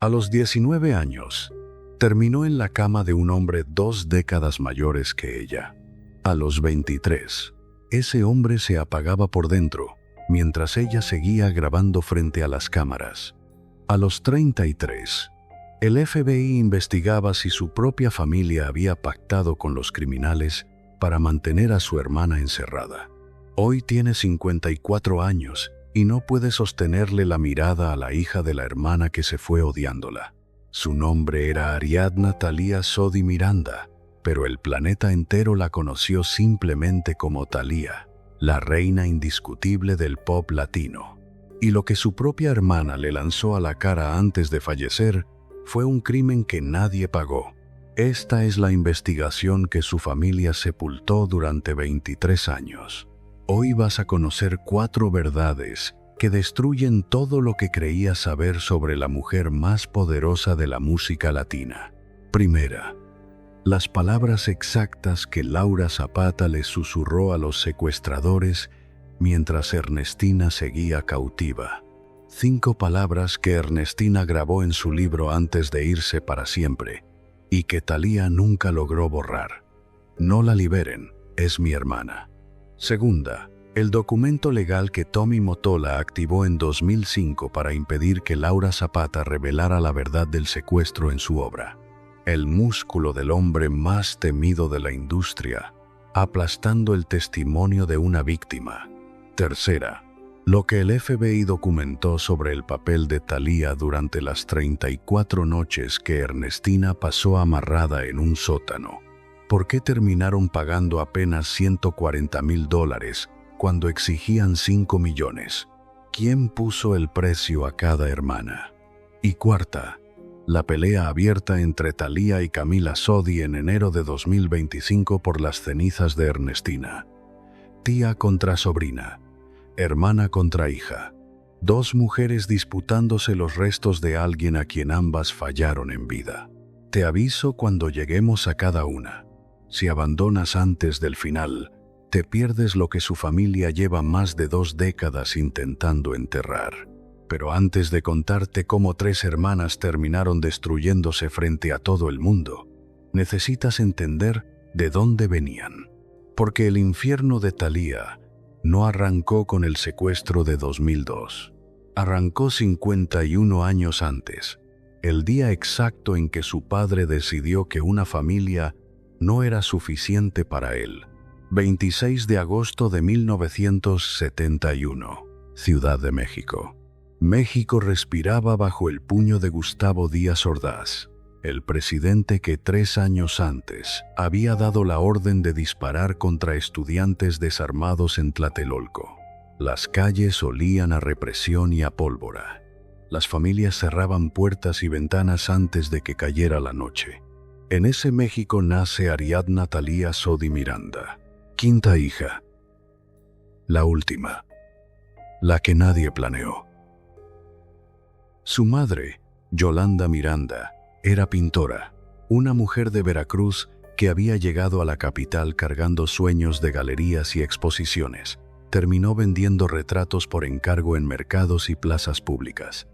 A los 19 años, terminó en la cama de un hombre 2 décadas mayores que ella. A los 23, ese hombre se apagaba por dentro, mientras ella seguía grabando frente a las cámaras. A los 33, el FBI investigaba si su propia familia había pactado con los criminales para mantener a su hermana encerrada. Hoy tiene 54 años y no puede sostenerle la mirada a la hija de la hermana que se fue odiándola. Su nombre era Ariadna Thalía Sodi Miranda, pero el planeta entero la conoció simplemente como Thalía, la reina indiscutible del pop latino. Y lo que su propia hermana le lanzó a la cara antes de fallecer fue un crimen que nadie pagó. Esta es la investigación que su familia sepultó durante 23 años. Hoy vas a conocer 4 verdades que destruyen todo lo que creías saber sobre la mujer más poderosa de la música latina. Primera, las palabras exactas que Laura Zapata le susurró a los secuestradores mientras Ernestina seguía cautiva. 5 palabras que Ernestina grabó en su libro antes de irse para siempre y que Thalía nunca logró borrar. No la liberen, es mi hermana. Segunda, el documento legal que Tommy Mottola activó en 2005 para impedir que Laura Zapata revelara la verdad del secuestro en su obra. El músculo del hombre más temido de la industria, aplastando el testimonio de una víctima. Tercera, lo que el FBI documentó sobre el papel de Thalía durante las 34 noches que Ernestina pasó amarrada en un sótano. ¿Por qué terminaron pagando apenas $140,000 cuando exigían 5 millones? ¿Quién puso el precio a cada hermana? Y cuarta, la pelea abierta entre Thalía y Camila Sodi en enero de 2025 por las cenizas de Ernestina. Tía contra sobrina. Hermana contra hija. 2 mujeres disputándose los restos de alguien a quien ambas fallaron en vida. Te aviso cuando lleguemos a cada una. Si abandonas antes del final, te pierdes lo que su familia lleva más de 2 décadas intentando enterrar. Pero antes de contarte cómo 3 hermanas terminaron destruyéndose frente a todo el mundo, necesitas entender de dónde venían. Porque el infierno de Thalía no arrancó con el secuestro de 2002. Arrancó 51 años antes, el día exacto en que su padre decidió que una familia no era suficiente para él. 26 de agosto de 1971, Ciudad de México. México respiraba bajo el puño de Gustavo Díaz Ordaz, el presidente que 3 años antes había dado la orden de disparar contra estudiantes desarmados en Tlatelolco. Las calles olían a represión y a pólvora. Las familias cerraban puertas y ventanas antes de que cayera la noche. En ese México nace Ariadna Thalía Sodi Miranda, 5ª hija. La última, la que nadie planeó. Su madre, Yolanda Miranda, era pintora, una mujer de Veracruz que había llegado a la capital cargando sueños de galerías y exposiciones. Terminó vendiendo retratos por encargo en mercados y plazas públicas.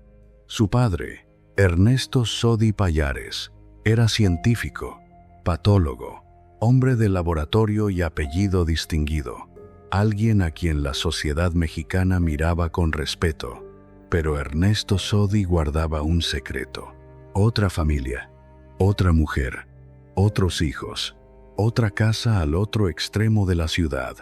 Su padre, Ernesto Sodi Pallares, era científico, patólogo, hombre de laboratorio y apellido distinguido, alguien a quien la sociedad mexicana miraba con respeto. Pero Ernesto Sodi guardaba un secreto. Otra familia, otra mujer, otros hijos, otra casa al otro extremo de la ciudad.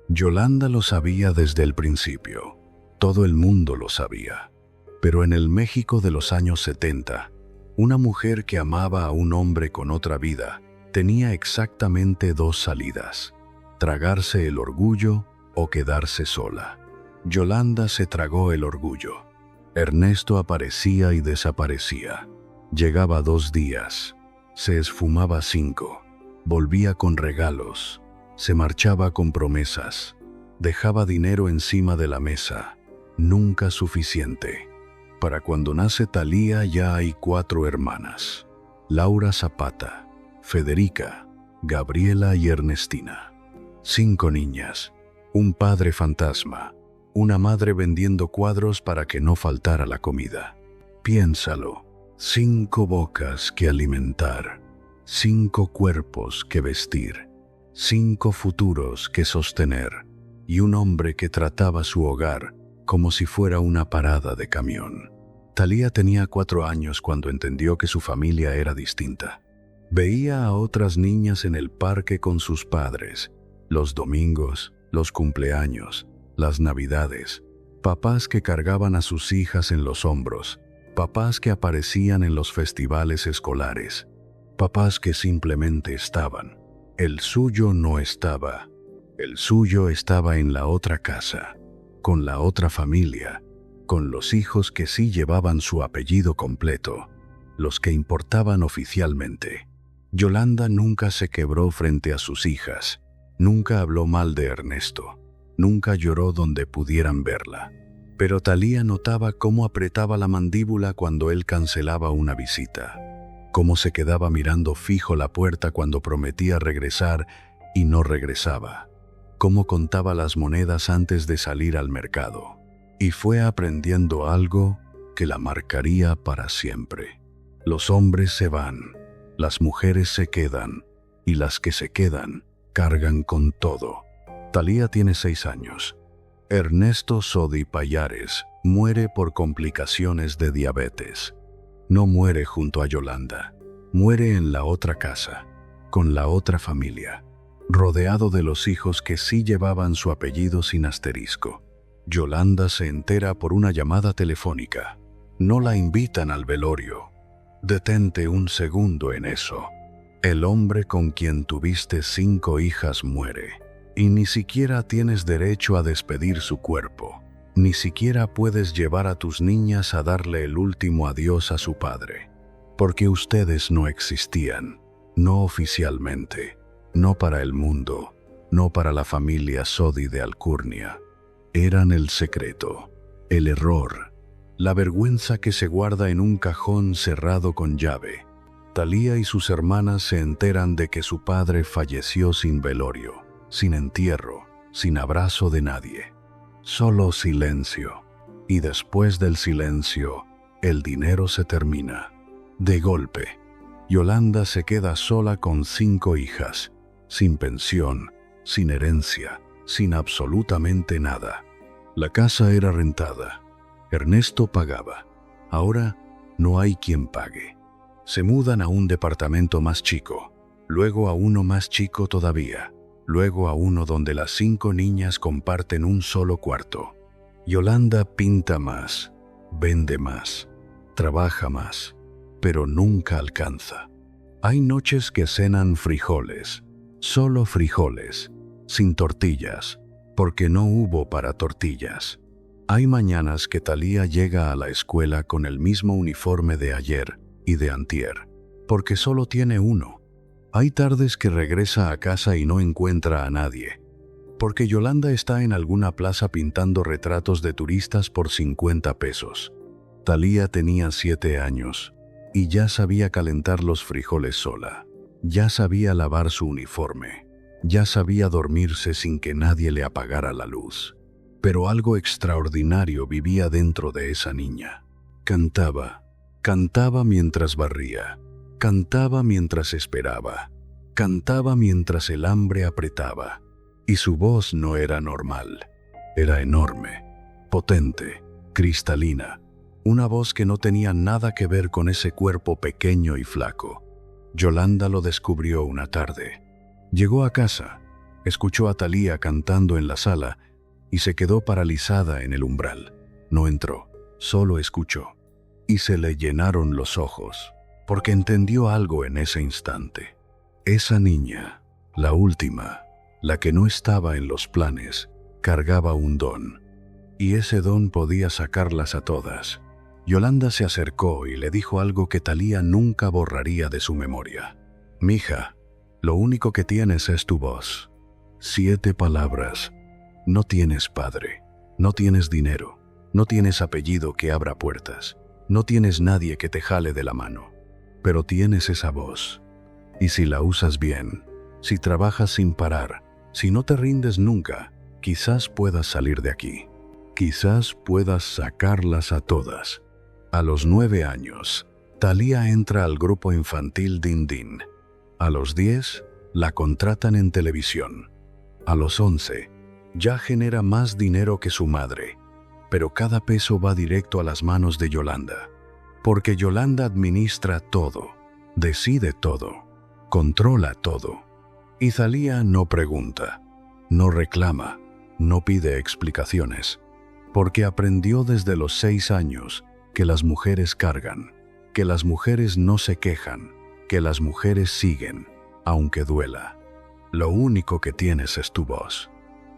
Yolanda lo sabía desde el principio. Todo el mundo lo sabía. Pero en el México de los años 70, una mujer que amaba a un hombre con otra vida tenía exactamente 2 salidas: tragarse el orgullo o quedarse sola. Yolanda se tragó el orgullo. Ernesto aparecía y desaparecía. Llegaba 2 días, se esfumaba 5, volvía con regalos, se marchaba con promesas, dejaba dinero encima de la mesa, nunca suficiente. Para cuando nace Thalía ya hay 4 hermanas: Laura Zapata, Federica, Gabriela y Ernestina. 5 niñas, un padre fantasma, una madre vendiendo cuadros para que no faltara la comida. Piénsalo, 5 bocas que alimentar, 5 cuerpos que vestir, 5 futuros que sostener, y un hombre que trataba su hogar como si fuera una parada de camión. Thalía tenía 4 años cuando entendió que su familia era distinta. Veía a otras niñas en el parque con sus padres, los domingos, los cumpleaños, las navidades, papás que cargaban a sus hijas en los hombros, papás que aparecían en los festivales escolares, papás que simplemente estaban. El suyo no estaba. El suyo estaba en la otra casa, con la otra familia, con los hijos que sí llevaban su apellido completo, los que importaban oficialmente. Yolanda nunca se quebró frente a sus hijas, nunca habló mal de Ernesto, nunca lloró donde pudieran verla. Pero Thalía notaba cómo apretaba la mandíbula cuando él cancelaba una visita, cómo se quedaba mirando fijo la puerta cuando prometía regresar y no regresaba, cómo contaba las monedas antes de salir al mercado. Y fue aprendiendo algo que la marcaría para siempre. Los hombres se van, las mujeres se quedan, y las que se quedan cargan con todo. Thalía tiene 6 años. Ernesto Sodi Payares muere por complicaciones de diabetes. No muere junto a Yolanda, muere en la otra casa, con la otra familia, rodeado de los hijos que sí llevaban su apellido sin asterisco. Yolanda se entera por una llamada telefónica. No la invitan al velorio. Detente un segundo en eso. El hombre con quien tuviste 5 hijas muere, y ni siquiera tienes derecho a despedir su cuerpo. Ni siquiera puedes llevar a tus niñas a darle el último adiós a su padre, porque ustedes no existían, no oficialmente, no para el mundo, no para la familia Sodi de Alcurnia. Eran el secreto, el error, la vergüenza que se guarda en un cajón cerrado con llave. Thalía y sus hermanas se enteran de que su padre falleció sin velorio, sin entierro, sin abrazo de nadie. Solo silencio. Y después del silencio, el dinero se termina. De golpe, Yolanda se queda sola con 5 hijas, sin pensión, sin herencia, sin absolutamente nada. La casa era rentada. Ernesto pagaba. Ahora no hay quien pague. Se mudan a un departamento más chico, luego a uno más chico todavía, luego a uno donde las 5 niñas comparten un solo cuarto. Yolanda pinta más, vende más, trabaja más, pero nunca alcanza. Hay noches que cenan frijoles, solo frijoles, sin tortillas, porque no hubo para tortillas. Hay mañanas que Thalía llega a la escuela con el mismo uniforme de ayer y de antier, porque solo tiene uno. Hay tardes que regresa a casa y no encuentra a nadie, porque Yolanda está en alguna plaza pintando retratos de turistas por 50 pesos. Thalía tenía 7 años y ya sabía calentar los frijoles sola, ya sabía lavar su uniforme, ya sabía dormirse sin que nadie le apagara la luz. Pero algo extraordinario vivía dentro de esa niña. Cantaba, cantaba mientras barría, cantaba mientras esperaba, cantaba mientras el hambre apretaba. Y su voz no era normal, era enorme, potente, cristalina, una voz que no tenía nada que ver con ese cuerpo pequeño y flaco. Yolanda lo descubrió una tarde. Llegó a casa, escuchó a Thalía cantando en la sala y se quedó paralizada en el umbral. No entró, solo escuchó. Y se le llenaron los ojos, porque entendió algo en ese instante. Esa niña, la última, la que no estaba en los planes, cargaba un don, y ese don podía sacarlas a todas. Yolanda se acercó y le dijo algo que Thalía nunca borraría de su memoria. «Mija, lo único que tienes es tu voz. 7 palabras. No tienes padre, no tienes dinero, no tienes apellido que abra puertas, no tienes nadie que te jale de la mano, pero tienes esa voz. Y si la usas bien, si trabajas sin parar, si no te rindes nunca, quizás puedas salir de aquí. Quizás puedas sacarlas a todas». A los 9 años, Thalía entra al grupo infantil Din Din. A los 10, la contratan en televisión. A los 11, ya genera más dinero que su madre, pero cada peso va directo a las manos de Yolanda. Porque Yolanda administra todo, decide todo, controla todo. Y Thalía no pregunta, no reclama, no pide explicaciones, porque aprendió desde los 6 años que las mujeres cargan, que las mujeres no se quejan, que las mujeres siguen, aunque duela. Lo único que tienes es tu voz.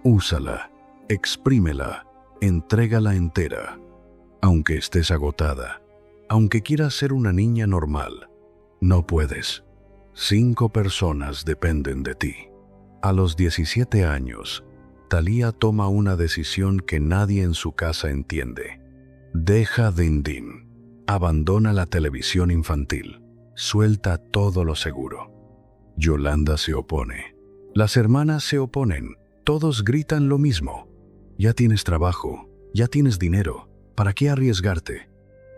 Úsala, exprímela, entrégala entera. Aunque estés agotada, aunque quieras ser una niña normal, no puedes. 5 personas dependen de ti. A los 17 años, Thalía toma una decisión que nadie en su casa entiende. Deja Din Din. Abandona la televisión infantil. Suelta todo lo seguro. Yolanda se opone. Las hermanas se oponen. Todos gritan lo mismo. Ya tienes trabajo, ya tienes dinero. ¿Para qué arriesgarte?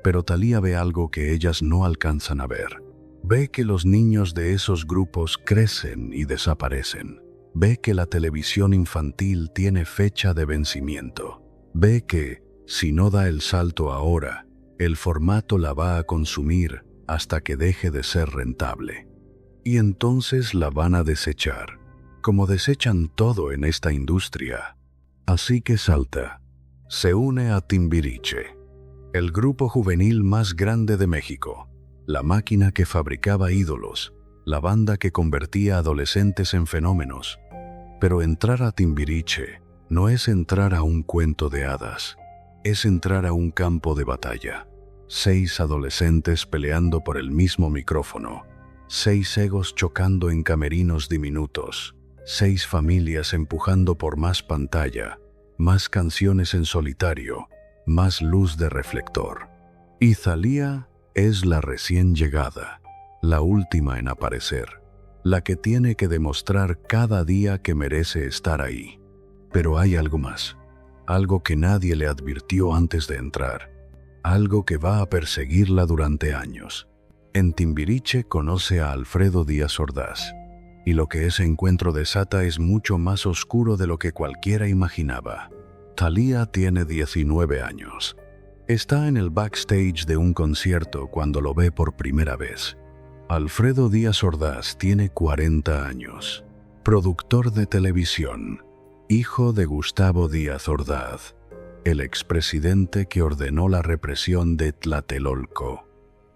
Pero Thalía ve algo que ellas no alcanzan a ver. Ve que los niños de esos grupos crecen y desaparecen. Ve que la televisión infantil tiene fecha de vencimiento. Ve que, si no da el salto ahora, el formato la va a consumir hasta que deje de ser rentable. Y entonces la van a desechar, como desechan todo en esta industria. Así que salta. Se une a Timbiriche, el grupo juvenil más grande de México, la máquina que fabricaba ídolos, la banda que convertía adolescentes en fenómenos. Pero entrar a Timbiriche no es entrar a un cuento de hadas, es entrar a un campo de batalla. 6 adolescentes peleando por el mismo micrófono, 6 egos chocando en camerinos diminutos, 6 familias empujando por más pantalla, más canciones en solitario, más luz de reflector. Y Thalía es la recién llegada, la última en aparecer, la que tiene que demostrar cada día que merece estar ahí. Pero hay algo más, algo que nadie le advirtió antes de entrar, algo que va a perseguirla durante años. En Timbiriche conoce a Alfredo Díaz Ordaz, y lo que ese encuentro desata es mucho más oscuro de lo que cualquiera imaginaba. Thalía tiene 19 años. Está en el backstage de un concierto cuando lo ve por primera vez. Alfredo Díaz Ordaz tiene 40 años, productor de televisión, hijo de Gustavo Díaz Ordaz, el expresidente que ordenó la represión de Tlatelolco.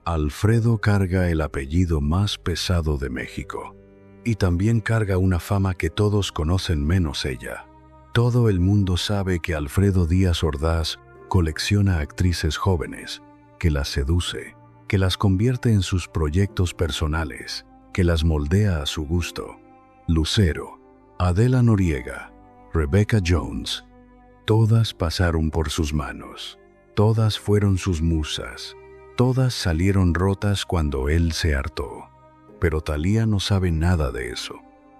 Alfredo carga el apellido más pesado de México, y también carga una fama que todos conocen menos ella. Todo el mundo sabe que Alfredo Díaz Ordaz colecciona actrices jóvenes, que las seduce, que las convierte en sus proyectos personales, que las moldea a su gusto. Lucero, Adela Noriega, Rebecca Jones, todas pasaron por sus manos, todas fueron sus musas, todas salieron rotas cuando él se hartó. Pero Thalía no sabe nada de eso.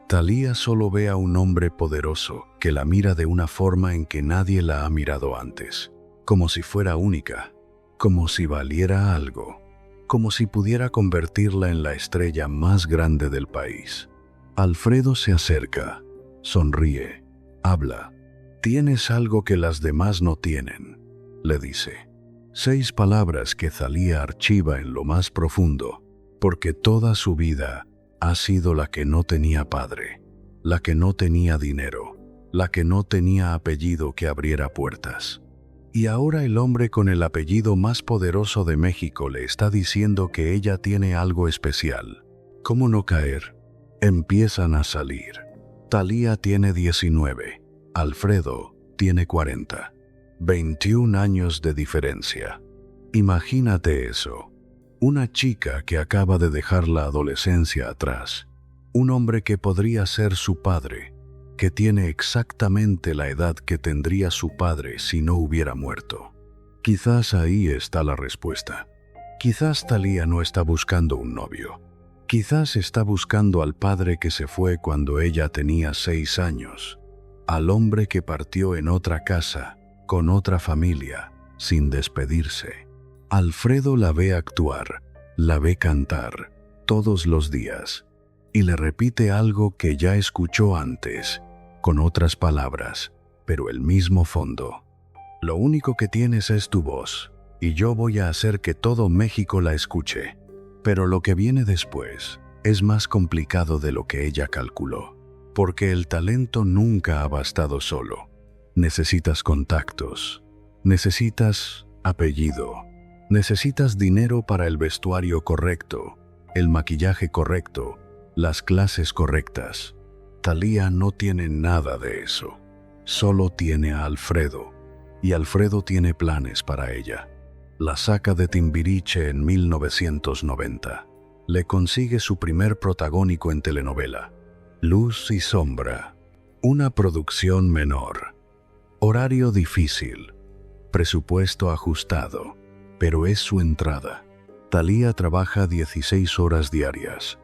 Thalía solo ve a un hombre poderoso que la mira de una forma en que nadie la ha mirado antes, como si fuera única, como si valiera algo, como si pudiera convertirla en la estrella más grande del país. Alfredo se acerca, sonríe, habla. «Tienes algo que las demás no tienen», le dice. 6 palabras que Thalía archiva en lo más profundo, porque toda su vida ha sido la que no tenía padre, la que no tenía dinero, la que no tenía apellido que abriera puertas. Y ahora el hombre con el apellido más poderoso de México le está diciendo que ella tiene algo especial. ¿Cómo no caer? Empiezan a salir. Thalía tiene 19, Alfredo tiene 40. 21 años de diferencia. Imagínate eso. Una chica que acaba de dejar la adolescencia atrás. Un hombre que podría ser su padre, que tiene exactamente la edad que tendría su padre si no hubiera muerto. Quizás ahí está la respuesta. Quizás Thalía no está buscando un novio. Quizás está buscando al padre que se fue cuando ella tenía 6 años. Al hombre que partió en otra casa, con otra familia, sin despedirse. Alfredo la ve actuar, La ve cantar todos los días y le repite algo que ya escuchó antes, con otras palabras, pero el mismo fondo. Lo único que tienes es tu voz, y yo voy a hacer que todo México la escuche. Pero lo que viene después es más complicado de lo que ella calculó, porque el talento nunca ha bastado solo. Necesitas contactos, necesitas apellido, necesitas dinero para el vestuario correcto, el maquillaje correcto, las clases correctas. Thalía no tiene nada de eso, solo tiene a Alfredo, y Alfredo tiene planes para ella. La saca de Timbiriche en 1990. Le consigue su primer protagónico en telenovela, Luz y Sombra, una producción menor. Horario difícil, presupuesto ajustado, pero es su entrada. Thalía trabaja 16 horas diarias.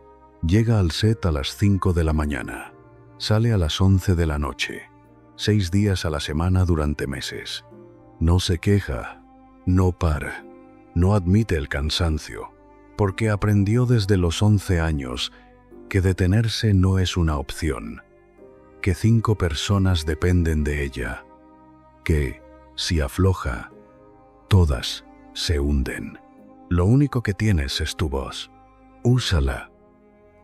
Llega al set a las 5 de la mañana. Sale a las 11 de la noche. 6 días a la semana durante meses. No se queja, no para, no admite el cansancio, porque aprendió desde los 11 años que detenerse no es una opción, que 5 personas dependen de ella, que, si afloja, todas se hunden. Lo único que tienes es tu voz. Úsala.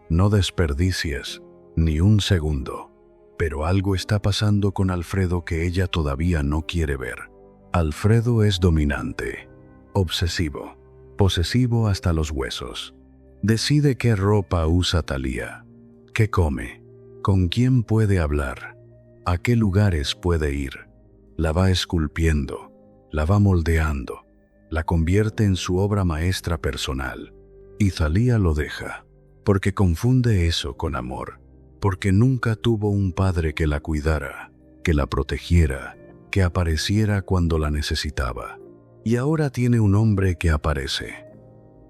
No desperdicies ni un segundo. Pero algo está pasando con Alfredo que ella todavía no quiere ver. Alfredo es dominante, obsesivo, posesivo hasta los huesos. Decide qué ropa usa Thalía, qué come, con quién puede hablar, a qué lugares puede ir. La va esculpiendo, la va moldeando, la convierte en su obra maestra personal. Y Thalía lo deja, porque confunde eso con amor. Porque nunca tuvo un padre que la cuidara, que la protegiera, que apareciera cuando la necesitaba. Y ahora tiene un hombre que aparece,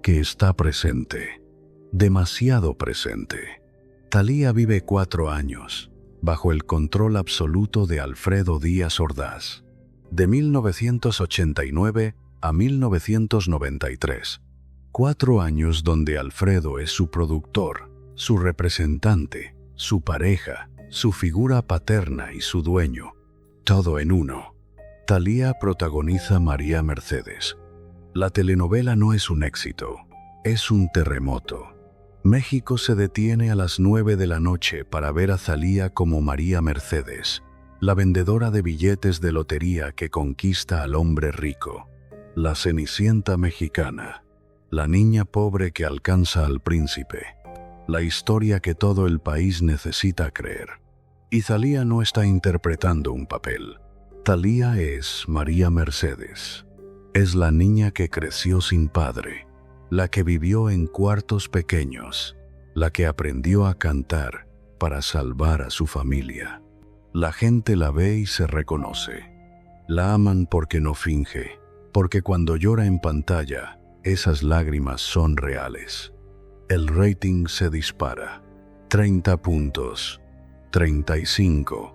que está presente, demasiado presente. Thalía vive 4 años, bajo el control absoluto de Alfredo Díaz Ordaz, de 1989 a 1993. 4 años donde Alfredo es su productor, su representante, su pareja, su figura paterna y su dueño. Todo en uno. Thalía protagoniza María Mercedes. La telenovela no es un éxito, es un terremoto. México se detiene a las 9 de la noche para ver a Thalía como María Mercedes, la vendedora de billetes de lotería que conquista al hombre rico. La Cenicienta mexicana, la niña pobre que alcanza al príncipe. La historia que todo el país necesita creer. Y Thalía no está interpretando un papel. Thalía es María Mercedes. Es la niña que creció sin padre, la que vivió en cuartos pequeños, la que aprendió a cantar para salvar a su familia. La gente la ve y se reconoce. La aman porque no finge, porque cuando llora en pantalla, esas lágrimas son reales. El rating se dispara. 30 puntos, 35,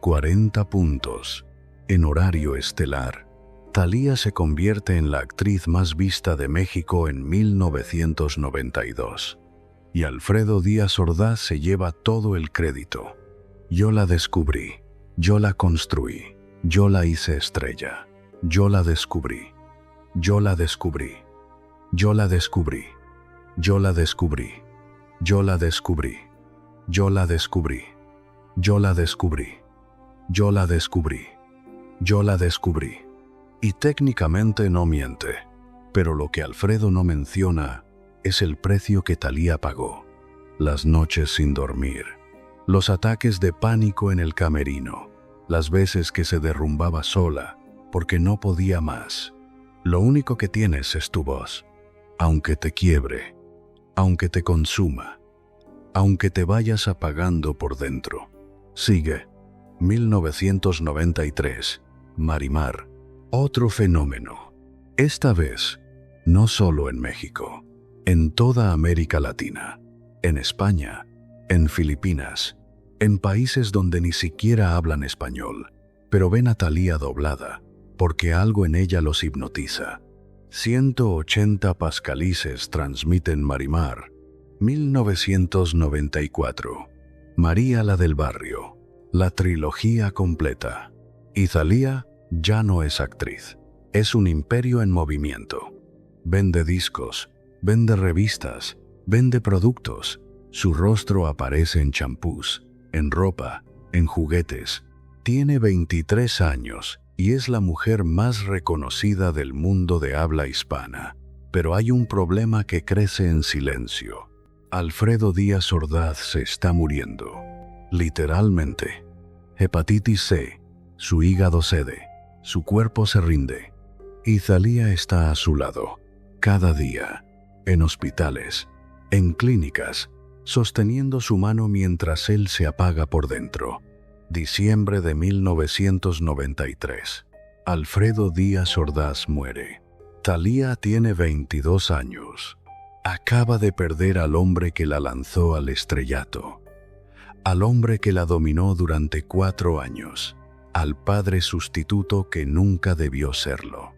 40 puntos. En horario estelar, Thalía se convierte en la actriz más vista de México en 1992. Y Alfredo Díaz Ordaz se lleva todo el crédito. Yo la descubrí, yo la construí, yo la hice estrella, yo la descubrí, yo la descubrí, yo la descubrí. Yo la descubrí, yo la descubrí, yo la descubrí, yo la descubrí, yo la descubrí, yo la descubrí. Y técnicamente no miente, pero lo que Alfredo no menciona es el precio que Thalía pagó. Las noches sin dormir, los ataques de pánico en el camerino, las veces que se derrumbaba sola porque no podía más. Lo único que tienes es tu voz, aunque te quiebre, aunque te consuma, aunque te vayas apagando por dentro. Sigue. 1993. Marimar. Otro fenómeno. Esta vez, no solo en México, en toda América Latina, en España, en Filipinas, en países donde ni siquiera hablan español, pero ven a Thalía doblada, porque algo en ella los hipnotiza. 180 pascalices transmiten Marimar, 1994. María la del barrio, la trilogía completa. Y Thalía ya no es actriz, es un imperio en movimiento. Vende discos, vende revistas, vende productos. Su rostro aparece en champús, en ropa, en juguetes. Tiene 23 años y es la mujer más reconocida del mundo de habla hispana. Pero hay un problema que crece en silencio. Alfredo Díaz Ordaz se está muriendo. Literalmente. Hepatitis C. Su hígado cede. Su cuerpo se rinde. Y Thalía está a su lado. Cada día. En hospitales. En clínicas. Sosteniendo su mano mientras él se apaga por dentro. Diciembre de 1993. Alfredo Díaz Ordaz muere. Thalía tiene 22 años. Acaba de perder al hombre que la lanzó al estrellato. Al hombre que la dominó durante 4 años. Al padre sustituto que nunca debió serlo.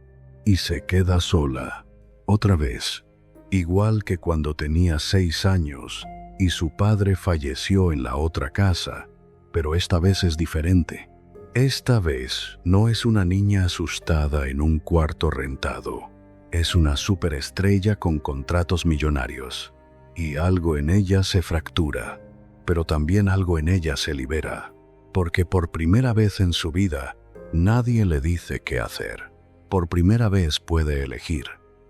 Y se queda sola. Otra vez. Igual que cuando tenía 6 años y su padre falleció en la otra casa. Pero esta vez es diferente. Esta vez no es una niña asustada en un cuarto rentado. Es una superestrella con contratos millonarios. Y algo en ella se fractura. Pero también algo en ella se libera. Porque por primera vez en su vida, nadie le dice qué hacer. Por primera vez puede elegir.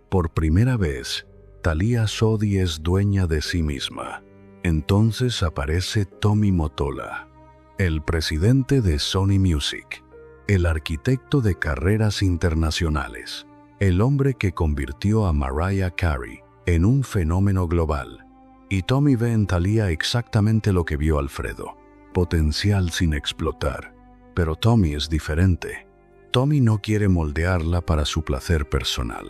Por primera vez, Thalía Sodi es dueña de sí misma. Entonces aparece Tommy Mottola, el presidente de Sony Music, el arquitecto de carreras internacionales, el hombre que convirtió a Mariah Carey en un fenómeno global. Y Tommy ve en Thalía exactamente lo que vio Alfredo, potencial sin explotar. Pero Tommy es diferente. Tommy no quiere moldearla para su placer personal.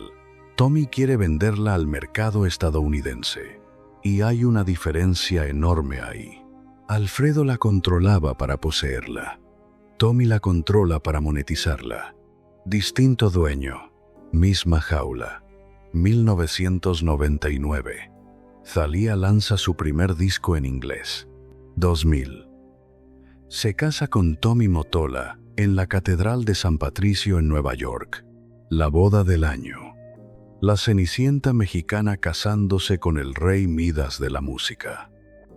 Tommy quiere venderla al mercado estadounidense. Y hay una diferencia enorme ahí. Alfredo la controlaba para poseerla. Tommy la controla para monetizarla. Distinto dueño, misma jaula. 1999. Thalía lanza su primer disco en inglés. 2000. Se casa con Tommy Mottola en la Catedral de San Patricio en Nueva York. La boda del año. La Cenicienta mexicana casándose con el rey Midas de la música.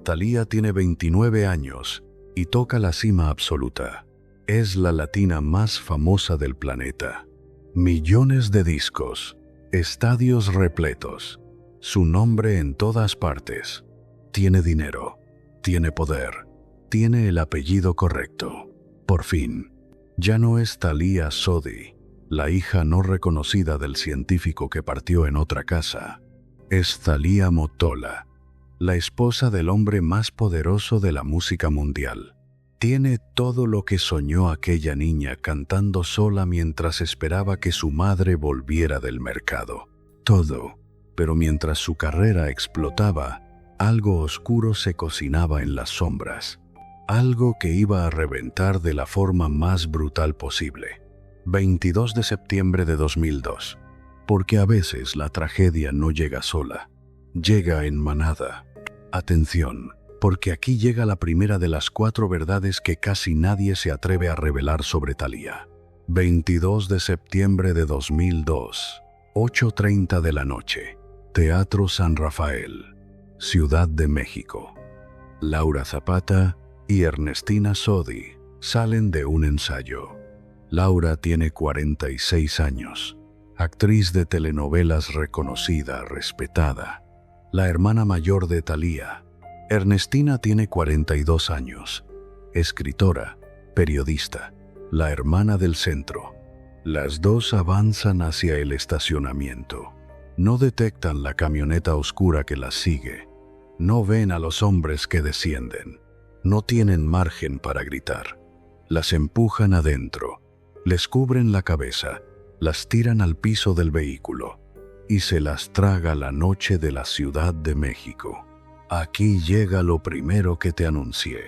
Thalía tiene 29 años y toca la cima absoluta. Es la latina más famosa del planeta. Millones de discos, estadios repletos, su nombre en todas partes. Tiene dinero, tiene poder, tiene el apellido correcto. Por fin, ya no es Thalía Sodi, la hija no reconocida del científico que partió en otra casa. Es Thalía Mottola, la esposa del hombre más poderoso de la música mundial. Tiene todo lo que soñó aquella niña cantando sola mientras esperaba que su madre volviera del mercado. Todo, pero mientras su carrera explotaba, algo oscuro se cocinaba en las sombras. Algo que iba a reventar de la forma más brutal posible. 22 de septiembre de 2002. Porque a veces la tragedia no llega sola, llega en manada. Atención, porque aquí llega la primera de las 4 verdades que casi nadie se atreve a revelar sobre Thalía. 22 de septiembre de 2002, 8:30 de la noche, Teatro San Rafael, Ciudad de México. Laura Zapata y Ernestina Sodi salen de un ensayo. Laura tiene 46 años, actriz de telenovelas reconocida, respetada, la hermana mayor de Thalía. Ernestina tiene 42 años, escritora, periodista, la hermana del centro. Las dos avanzan hacia el estacionamiento. No detectan la camioneta oscura que las sigue. No ven a los hombres que descienden. No tienen margen para gritar. Las empujan adentro. Les cubren la cabeza, las tiran al piso del vehículo y se las traga la noche de la Ciudad de México. Aquí llega lo primero que te anuncié.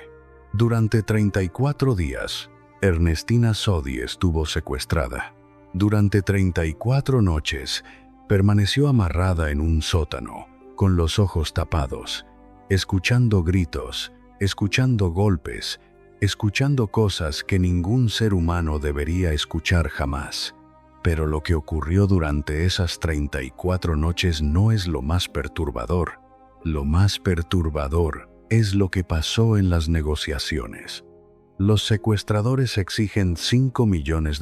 Durante 34 días, Ernestina Sodi estuvo secuestrada. Durante 34 noches, Permaneció amarrada en un sótano, con los ojos tapados, escuchando gritos, escuchando golpes, escuchando cosas que ningún ser humano debería escuchar jamás. Pero lo que ocurrió durante esas 34 noches no es lo más perturbador. Lo más perturbador es lo que pasó en las negociaciones. Los secuestradores exigen $5 millones.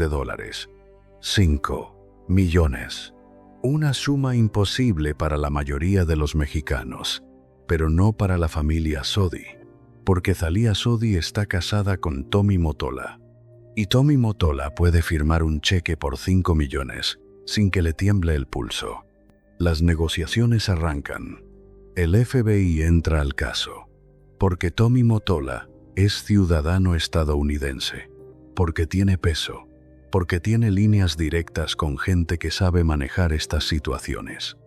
5 millones. Una suma imposible para la mayoría de los mexicanos, pero no para la familia Sodi, porque Thalia Sodi está casada con Tommy Motola. Y Tommy Motola puede firmar un cheque por 5 millones sin que le tiemble el pulso. Las negociaciones arrancan. El FBI entra al caso, porque Tommy Motola es ciudadano estadounidense, porque tiene peso, porque tiene líneas directas con gente que sabe manejar estas situaciones.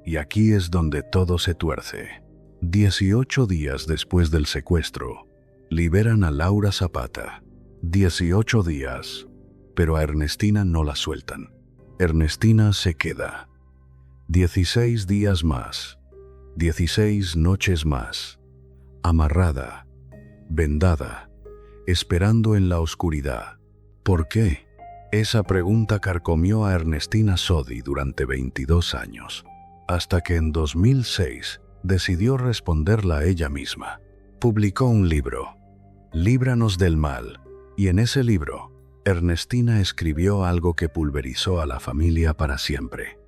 Y aquí es donde todo se tuerce. 18 días después del secuestro, liberan a Laura Zapata. 18 días, pero a Ernestina no la sueltan. Ernestina se queda. 16 días más, 16 noches más, amarrada, vendada, esperando en la oscuridad. ¿Por qué? Esa pregunta carcomió a Ernestina Sodi durante 22 años, hasta que en 2006 decidió responderla a ella misma. Publicó un libro, Líbranos del Mal, y en ese libro, Ernestina escribió algo que pulverizó a la familia para siempre.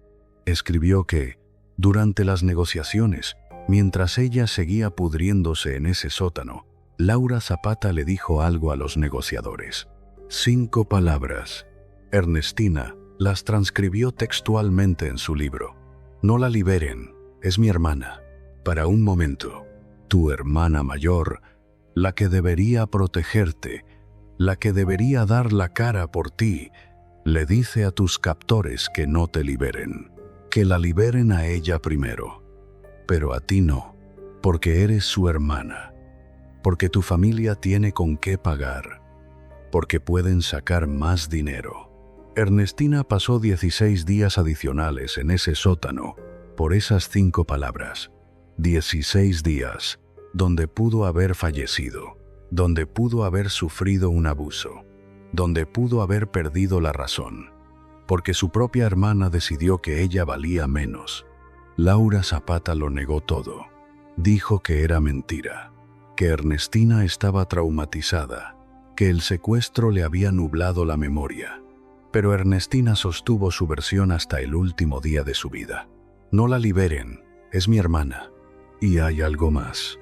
Escribió que, durante las negociaciones, mientras ella seguía pudriéndose en ese sótano, Laura Zapata le dijo algo a los negociadores. 5 palabras. Ernestina las transcribió textualmente en su libro. No la liberen, es mi hermana. Para un momento, tu hermana mayor, la que debería protegerte, la que debería dar la cara por ti, le dice a tus captores que no te liberen, que la liberen a ella primero. Pero a ti no, porque eres su hermana, porque tu familia tiene con qué pagar, porque pueden sacar más dinero. Ernestina pasó 16 días adicionales en ese sótano por esas 5 palabras. 16 días, donde pudo haber fallecido, donde pudo haber sufrido un abuso, donde pudo haber perdido la razón, porque su propia hermana decidió que ella valía menos. Laura Zapata lo negó todo. Dijo que era mentira, que Ernestina estaba traumatizada, que el secuestro le había nublado la memoria. Pero Ernestina sostuvo su versión hasta el último día de su vida. No la liberen, es mi hermana. Y hay algo más,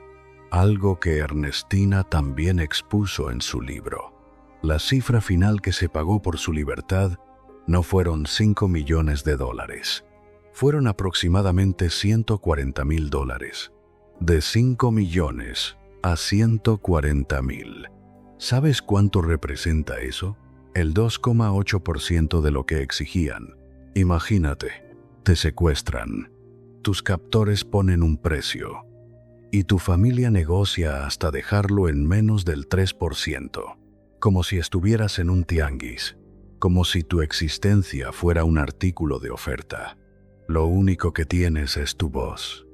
algo que Ernestina también expuso en su libro. La cifra final que se pagó por su libertad no fueron $5 millones, fueron aproximadamente $140,000. De 5 millones a 140,000. ¿Sabes cuánto representa eso? El 2,8% de lo que exigían. Imagínate, te secuestran, tus captores ponen un precio, y tu familia negocia hasta dejarlo en menos del 3%, como si estuvieras en un tianguis, como si tu existencia fuera un artículo de oferta. Lo único que tienes es tu voz.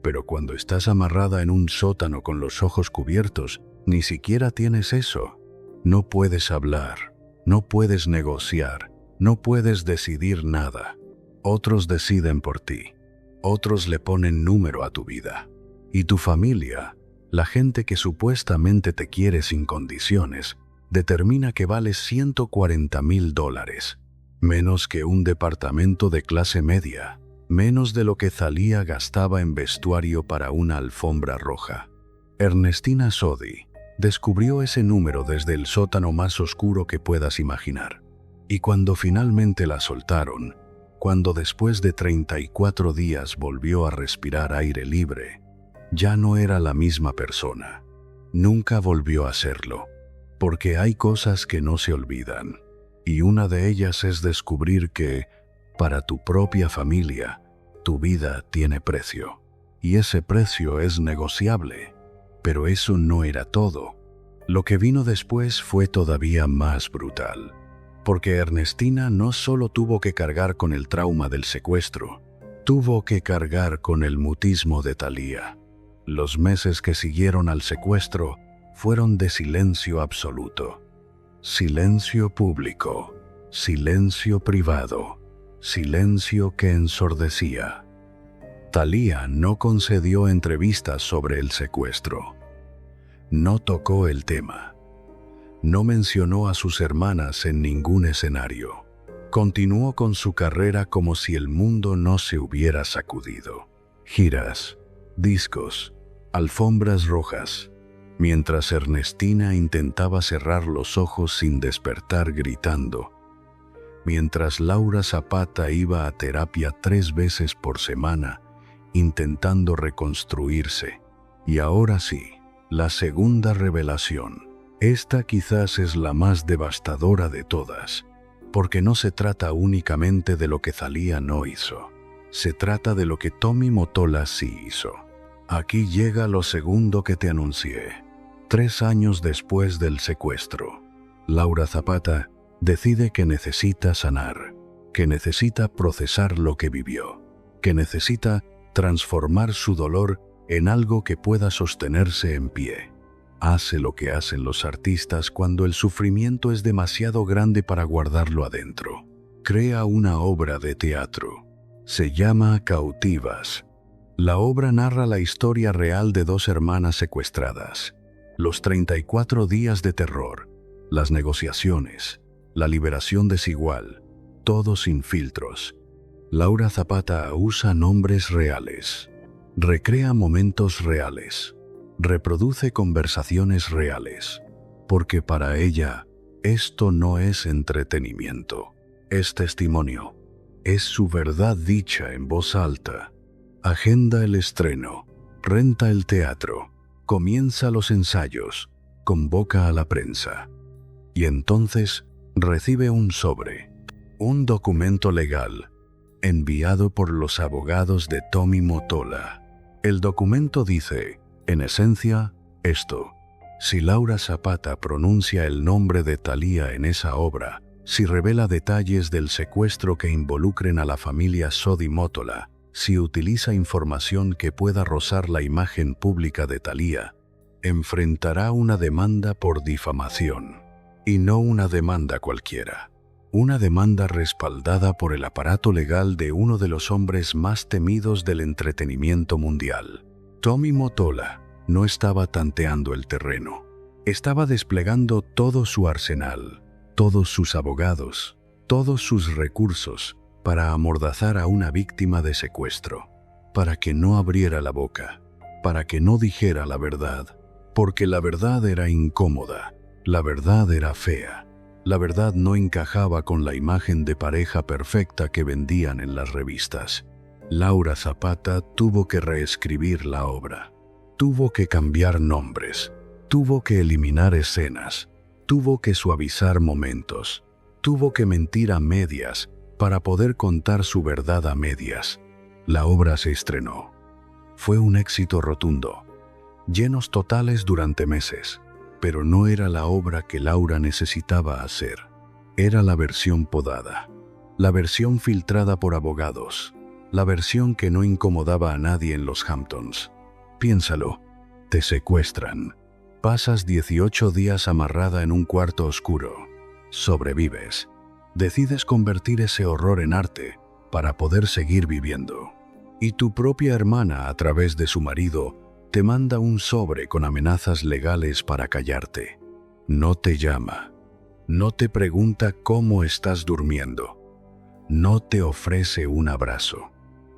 Pero cuando estás amarrada en un sótano con los ojos cubiertos, ni siquiera tienes eso. No puedes hablar, no puedes negociar, no puedes decidir nada. Otros deciden por ti. Otros le ponen número a tu vida. Y tu familia, la gente que supuestamente te quiere sin condiciones, determina que vales $140,000, menos que un departamento de clase media, menos de lo que Thalia gastaba en vestuario para una alfombra roja. Ernestina Sodi descubrió ese número desde el sótano más oscuro que puedas imaginar. Y cuando finalmente la soltaron, cuando después de 34 días volvió a respirar aire libre, ya no era la misma persona. Nunca volvió a serlo, porque hay cosas que no se olvidan, y una de ellas es descubrir que, para tu propia familia, tu vida tiene precio, y ese precio es negociable. Pero eso no era todo. Lo que vino después fue todavía más brutal. porque Ernestina no solo tuvo que cargar con el trauma del secuestro, tuvo que cargar con el mutismo de Thalía. Los meses que siguieron al secuestro fueron de silencio absoluto. Silencio público, silencio privado, silencio que ensordecía. Thalía no concedió entrevistas sobre el secuestro. No tocó el tema. No mencionó a sus hermanas en ningún escenario. Continuó con su carrera como si el mundo no se hubiera sacudido. Giras, discos, alfombras rojas, mientras Ernestina intentaba cerrar los ojos sin despertar gritando. Mientras Laura Zapata iba a terapia 3 veces por semana, intentando reconstruirse. Y ahora sí, la segunda revelación. Esta quizás es la más devastadora de todas, porque no se trata únicamente de lo que Thalía no hizo. Se trata de lo que Tommy Mottola sí hizo. Aquí llega lo segundo que te anuncié. 3 años después del secuestro, Laura Zapata decide que necesita sanar, que necesita procesar lo que vivió, que necesita transformar su dolor en algo que pueda sostenerse en pie. Hace lo que hacen los artistas cuando el sufrimiento es demasiado grande para guardarlo adentro. Crea una obra de teatro. Se llama Cautivas. La obra narra la historia real de 2 hermanas secuestradas. Los 34 días de terror, las negociaciones, la liberación desigual, todo sin filtros. Laura Zapata usa nombres reales, recrea momentos reales, reproduce conversaciones reales, porque para ella esto no es entretenimiento, es testimonio, es su verdad dicha en voz alta. Agenda el estreno, renta el teatro, comienza los ensayos, convoca a la prensa. Y entonces recibe un sobre, un documento legal, enviado por los abogados de Tommy Mottola. El documento dice, en esencia, esto: si Laura Zapata pronuncia el nombre de Thalía en esa obra, si revela detalles del secuestro que involucren a la familia Sodi Mottola, si utiliza información que pueda rozar la imagen pública de Thalía, enfrentará una demanda por difamación. Y no una demanda cualquiera. Una demanda respaldada por el aparato legal de uno de los hombres más temidos del entretenimiento mundial. Tommy Mottola no estaba tanteando el terreno. Estaba desplegando todo su arsenal, todos sus abogados, todos sus recursos para amordazar a una víctima de secuestro, para que no abriera la boca, para que no dijera la verdad, porque la verdad era incómoda, la verdad era fea. La verdad no encajaba con la imagen de pareja perfecta que vendían en las revistas. Laura Zapata tuvo que reescribir la obra. Tuvo que cambiar nombres. Tuvo que eliminar escenas. Tuvo que suavizar momentos. Tuvo que mentir a medias para poder contar su verdad a medias. La obra se estrenó. Fue un éxito rotundo. Llenos totales durante meses. Pero no era la obra que Laura necesitaba hacer. Era la versión podada, la versión filtrada por abogados, la versión que no incomodaba a nadie en los Hamptons. Piénsalo, te secuestran, pasas 18 días amarrada en un cuarto oscuro, sobrevives, decides convertir ese horror en arte para poder seguir viviendo. Y tu propia hermana, a través de su marido, te manda un sobre con amenazas legales para callarte. No te llama. No te pregunta cómo estás durmiendo. No te ofrece un abrazo.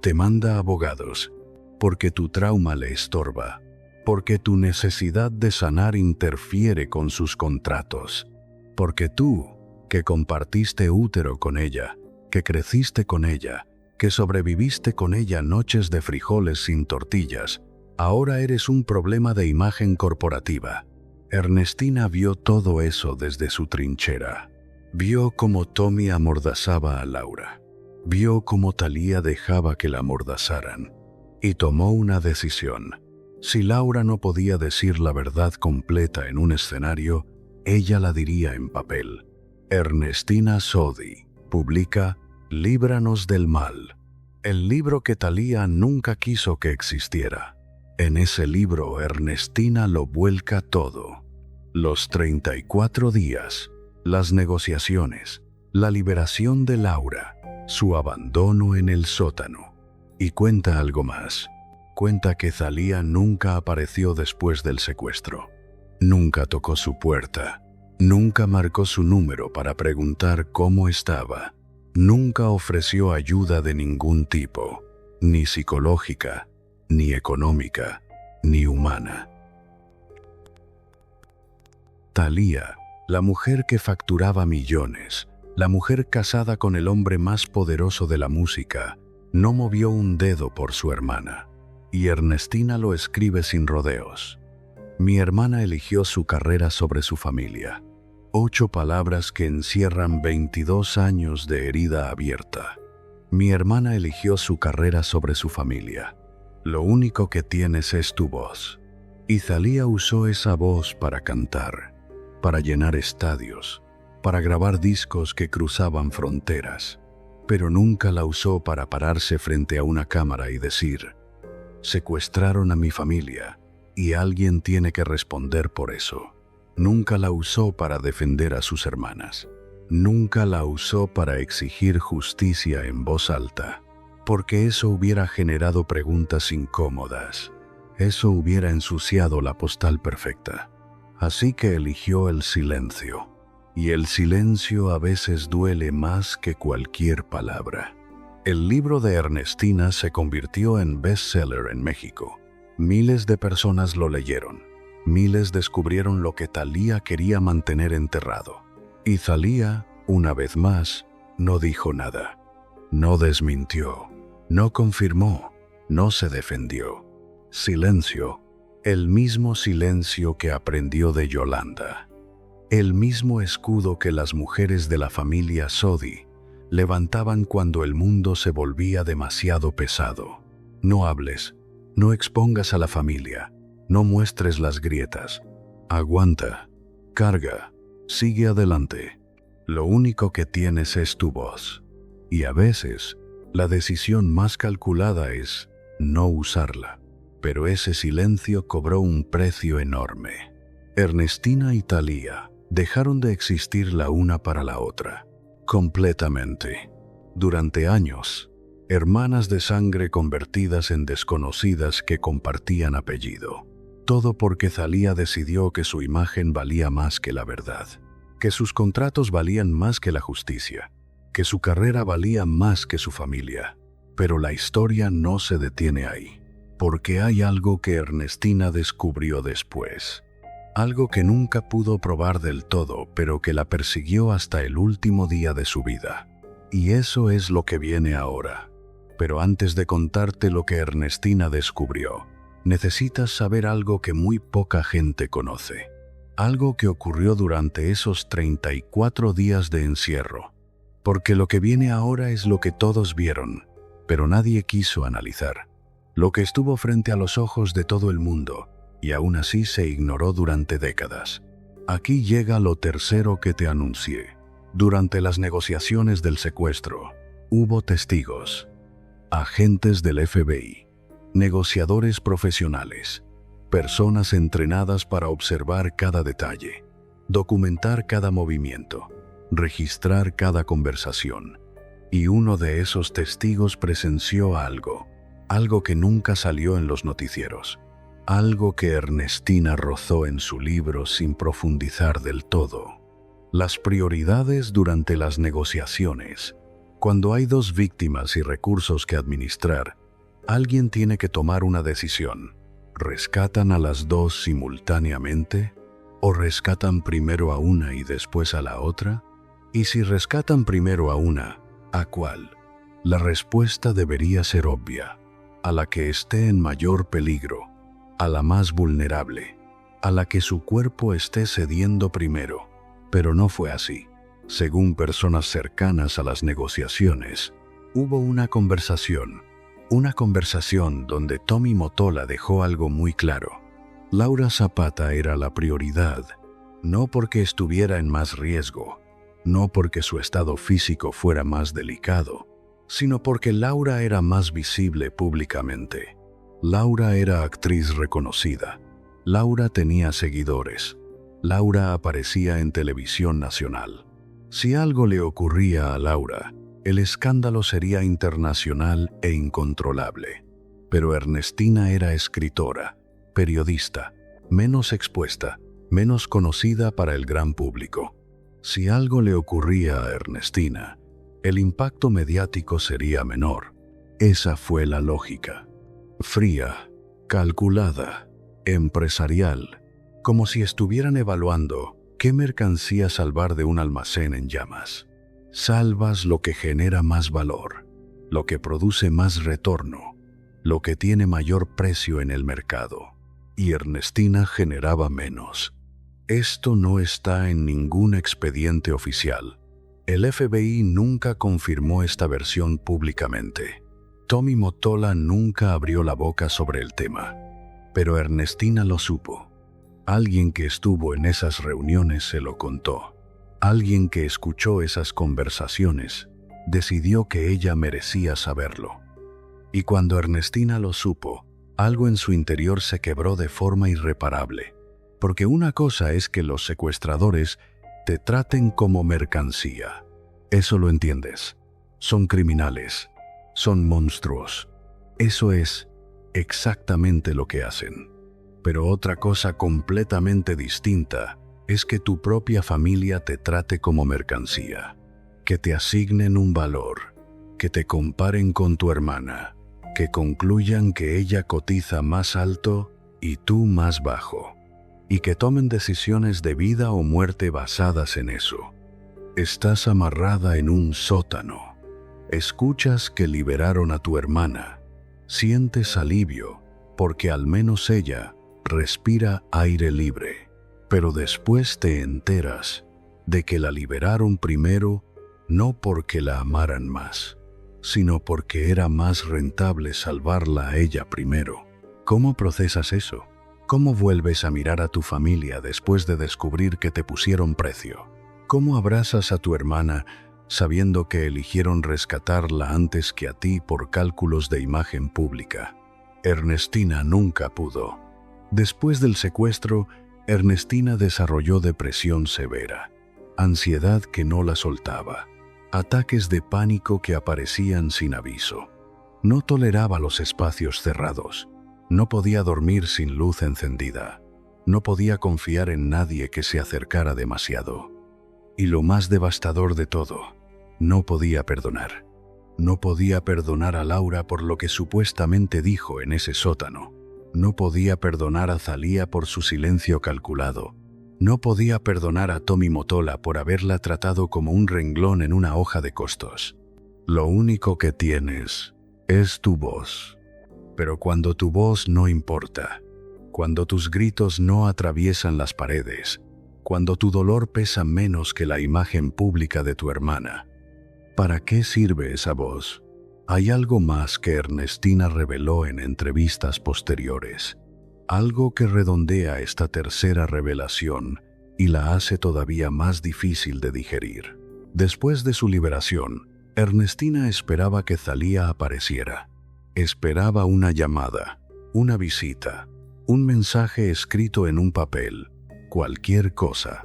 Te manda abogados, porque tu trauma le estorba, porque tu necesidad de sanar interfiere con sus contratos, porque tú, que compartiste útero con ella, que creciste con ella, que sobreviviste con ella noches de frijoles sin tortillas, ahora eres un problema de imagen corporativa. Ernestina vio todo eso desde su trinchera. Vio cómo Tommy amordazaba a Laura. Vio cómo Thalía dejaba que la amordazaran. Y tomó una decisión. Si Laura no podía decir la verdad completa en un escenario, ella la diría en papel. Ernestina Sodi publica Líbranos del Mal, el libro que Thalía nunca quiso que existiera. En ese libro Ernestina lo vuelca todo. Los 34 días, las negociaciones, la liberación de Laura, su abandono en el sótano. Y cuenta algo más. Cuenta que Thalía nunca apareció después del secuestro. Nunca tocó su puerta. Nunca marcó su número para preguntar cómo estaba. Nunca ofreció ayuda de ningún tipo, ni psicológica, ni económica, ni humana. Thalía, la mujer que facturaba millones, la mujer casada con el hombre más poderoso de la música, no movió un dedo por su hermana. Y Ernestina lo escribe sin rodeos. Mi hermana eligió su carrera sobre su familia. 8 palabras que encierran 22 años de herida abierta. Mi hermana eligió su carrera sobre su familia. Lo único que tienes es tu voz. Y Thalía usó esa voz para cantar, para llenar estadios, para grabar discos que cruzaban fronteras, pero nunca la usó para pararse frente a una cámara y decir: secuestraron a mi familia y alguien tiene que responder por eso. Nunca la usó para defender a sus hermanas. Nunca la usó para exigir justicia en voz alta, porque eso hubiera generado preguntas incómodas. Eso hubiera ensuciado la postal perfecta. Así que eligió el silencio. Y el silencio a veces duele más que cualquier palabra. El libro de Ernestina se convirtió en bestseller en México. Miles de personas lo leyeron. Miles descubrieron lo que Thalía quería mantener enterrado. Y Thalía, una vez más, no dijo nada. No desmintió. No confirmó. No se defendió. Silencio. El mismo silencio que aprendió de Yolanda. El mismo escudo que las mujeres de la familia Sodi levantaban cuando el mundo se volvía demasiado pesado. No hables. No expongas a la familia. No muestres las grietas. Aguanta. Carga. Sigue adelante. Lo único que tienes es tu voz. Y a veces, la decisión más calculada es no usarla. Pero ese silencio cobró un precio enorme. Ernestina y Thalía dejaron de existir la una para la otra. Completamente. Durante años, hermanas de sangre convertidas en desconocidas que compartían apellido. Todo porque Thalía decidió que su imagen valía más que la verdad, que sus contratos valían más que la justicia, que su carrera valía más que su familia. Pero la historia no se detiene ahí, porque hay algo que Ernestina descubrió después. Algo que nunca pudo probar del todo, pero que la persiguió hasta el último día de su vida. Y eso es lo que viene ahora. Pero antes de contarte lo que Ernestina descubrió, necesitas saber algo que muy poca gente conoce. Algo que ocurrió durante esos 34 días de encierro. Porque lo que viene ahora es lo que todos vieron, pero nadie quiso analizar. Lo que estuvo frente a los ojos de todo el mundo, y aún así se ignoró durante décadas. Aquí llega lo tercero que te anuncié. Durante las negociaciones del secuestro, hubo testigos, agentes del FBI, negociadores profesionales, personas entrenadas para observar cada detalle, documentar cada movimiento, registrar cada conversación. Y uno de esos testigos presenció algo que nunca salió en los noticieros. Algo que Ernestina rozó en su libro sin profundizar del todo. Las prioridades durante las negociaciones. Cuando hay 2 víctimas y recursos que administrar, alguien tiene que tomar una decisión. ¿Rescatan a las 2 simultáneamente? ¿O rescatan primero a una y después a la otra? Y si rescatan primero a una, ¿a cuál? La respuesta debería ser obvia. A la que esté en mayor peligro. A la más vulnerable, a la que su cuerpo esté cediendo primero. Pero no fue así. Según personas cercanas a las negociaciones, hubo una conversación donde Tommy Motola dejó algo muy claro. Laura Zapata era la prioridad, no porque estuviera en más riesgo, no porque su estado físico fuera más delicado, sino porque Laura era más visible públicamente. Laura era actriz reconocida. Laura tenía seguidores. Laura aparecía en televisión nacional. Si algo le ocurría a Laura, el escándalo sería internacional e incontrolable. Pero Ernestina era escritora, periodista, menos expuesta, menos conocida para el gran público. Si algo le ocurría a Ernestina, el impacto mediático sería menor. Esa fue la lógica. Fría, calculada, empresarial, como si estuvieran evaluando qué mercancía salvar de un almacén en llamas. Salvas lo que genera más valor, lo que produce más retorno, lo que tiene mayor precio en el mercado. Y Ernestina generaba menos. Esto no está en ningún expediente oficial. El FBI nunca confirmó esta versión públicamente. Tommy Mottola nunca abrió la boca sobre el tema, pero Ernestina lo supo. Alguien que estuvo en esas reuniones se lo contó. Alguien que escuchó esas conversaciones decidió que ella merecía saberlo. Y cuando Ernestina lo supo, algo en su interior se quebró de forma irreparable. Porque una cosa es que los secuestradores te traten como mercancía. Eso lo entiendes. Son criminales. Son monstruos. Eso es exactamente lo que hacen. Pero otra cosa completamente distinta es que tu propia familia te trate como mercancía. Que te asignen un valor. Que te comparen con tu hermana. Que concluyan que ella cotiza más alto y tú más bajo. Y que tomen decisiones de vida o muerte basadas en eso. Estás amarrada en un sótano. Escuchas que liberaron a tu hermana. Sientes alivio, porque al menos ella respira aire libre. Pero después te enteras de que la liberaron primero no porque la amaran más, sino porque era más rentable salvarla a ella primero. ¿Cómo procesas eso? ¿Cómo vuelves a mirar a tu familia después de descubrir que te pusieron precio? ¿Cómo abrazas a tu hermana sabiendo que eligieron rescatarla antes que a ti por cálculos de imagen pública? Ernestina nunca pudo. Después del secuestro, Ernestina desarrolló depresión severa, ansiedad que no la soltaba, ataques de pánico que aparecían sin aviso. No toleraba los espacios cerrados. No podía dormir sin luz encendida. No podía confiar en nadie que se acercara demasiado. Y lo más devastador de todo, no podía perdonar. No podía perdonar a Laura por lo que supuestamente dijo en ese sótano. No podía perdonar a Thalía por su silencio calculado. No podía perdonar a Tommy Mottola por haberla tratado como un renglón en una hoja de costos. Lo único que tienes es tu voz. Pero cuando tu voz no importa, cuando tus gritos no atraviesan las paredes, cuando tu dolor pesa menos que la imagen pública de tu hermana, ¿para qué sirve esa voz? Hay algo más que Ernestina reveló en entrevistas posteriores, algo que redondea esta tercera revelación y la hace todavía más difícil de digerir. Después de su liberación, Ernestina esperaba que Thalía apareciera. Esperaba una llamada, una visita, un mensaje escrito en un papel, cualquier cosa.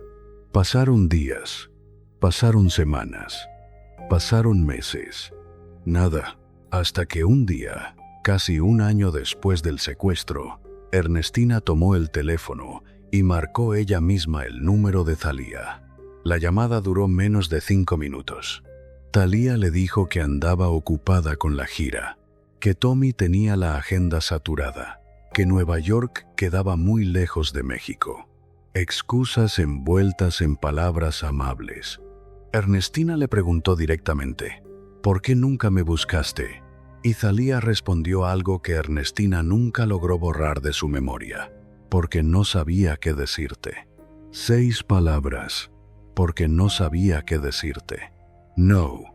Pasaron días, pasaron semanas, pasaron meses. Nada, hasta que un día, casi un año después del secuestro, Ernestina tomó el teléfono y marcó ella misma el número de Thalía. La llamada duró menos de 5 minutos. Thalía le dijo que andaba ocupada con la gira, que Tommy tenía la agenda saturada, que Nueva York quedaba muy lejos de México. Excusas envueltas en palabras amables. Ernestina le preguntó directamente, ¿por qué nunca me buscaste? Y Thalía respondió algo que Ernestina nunca logró borrar de su memoria, porque no sabía qué decirte. 6 palabras, porque no sabía qué decirte. No,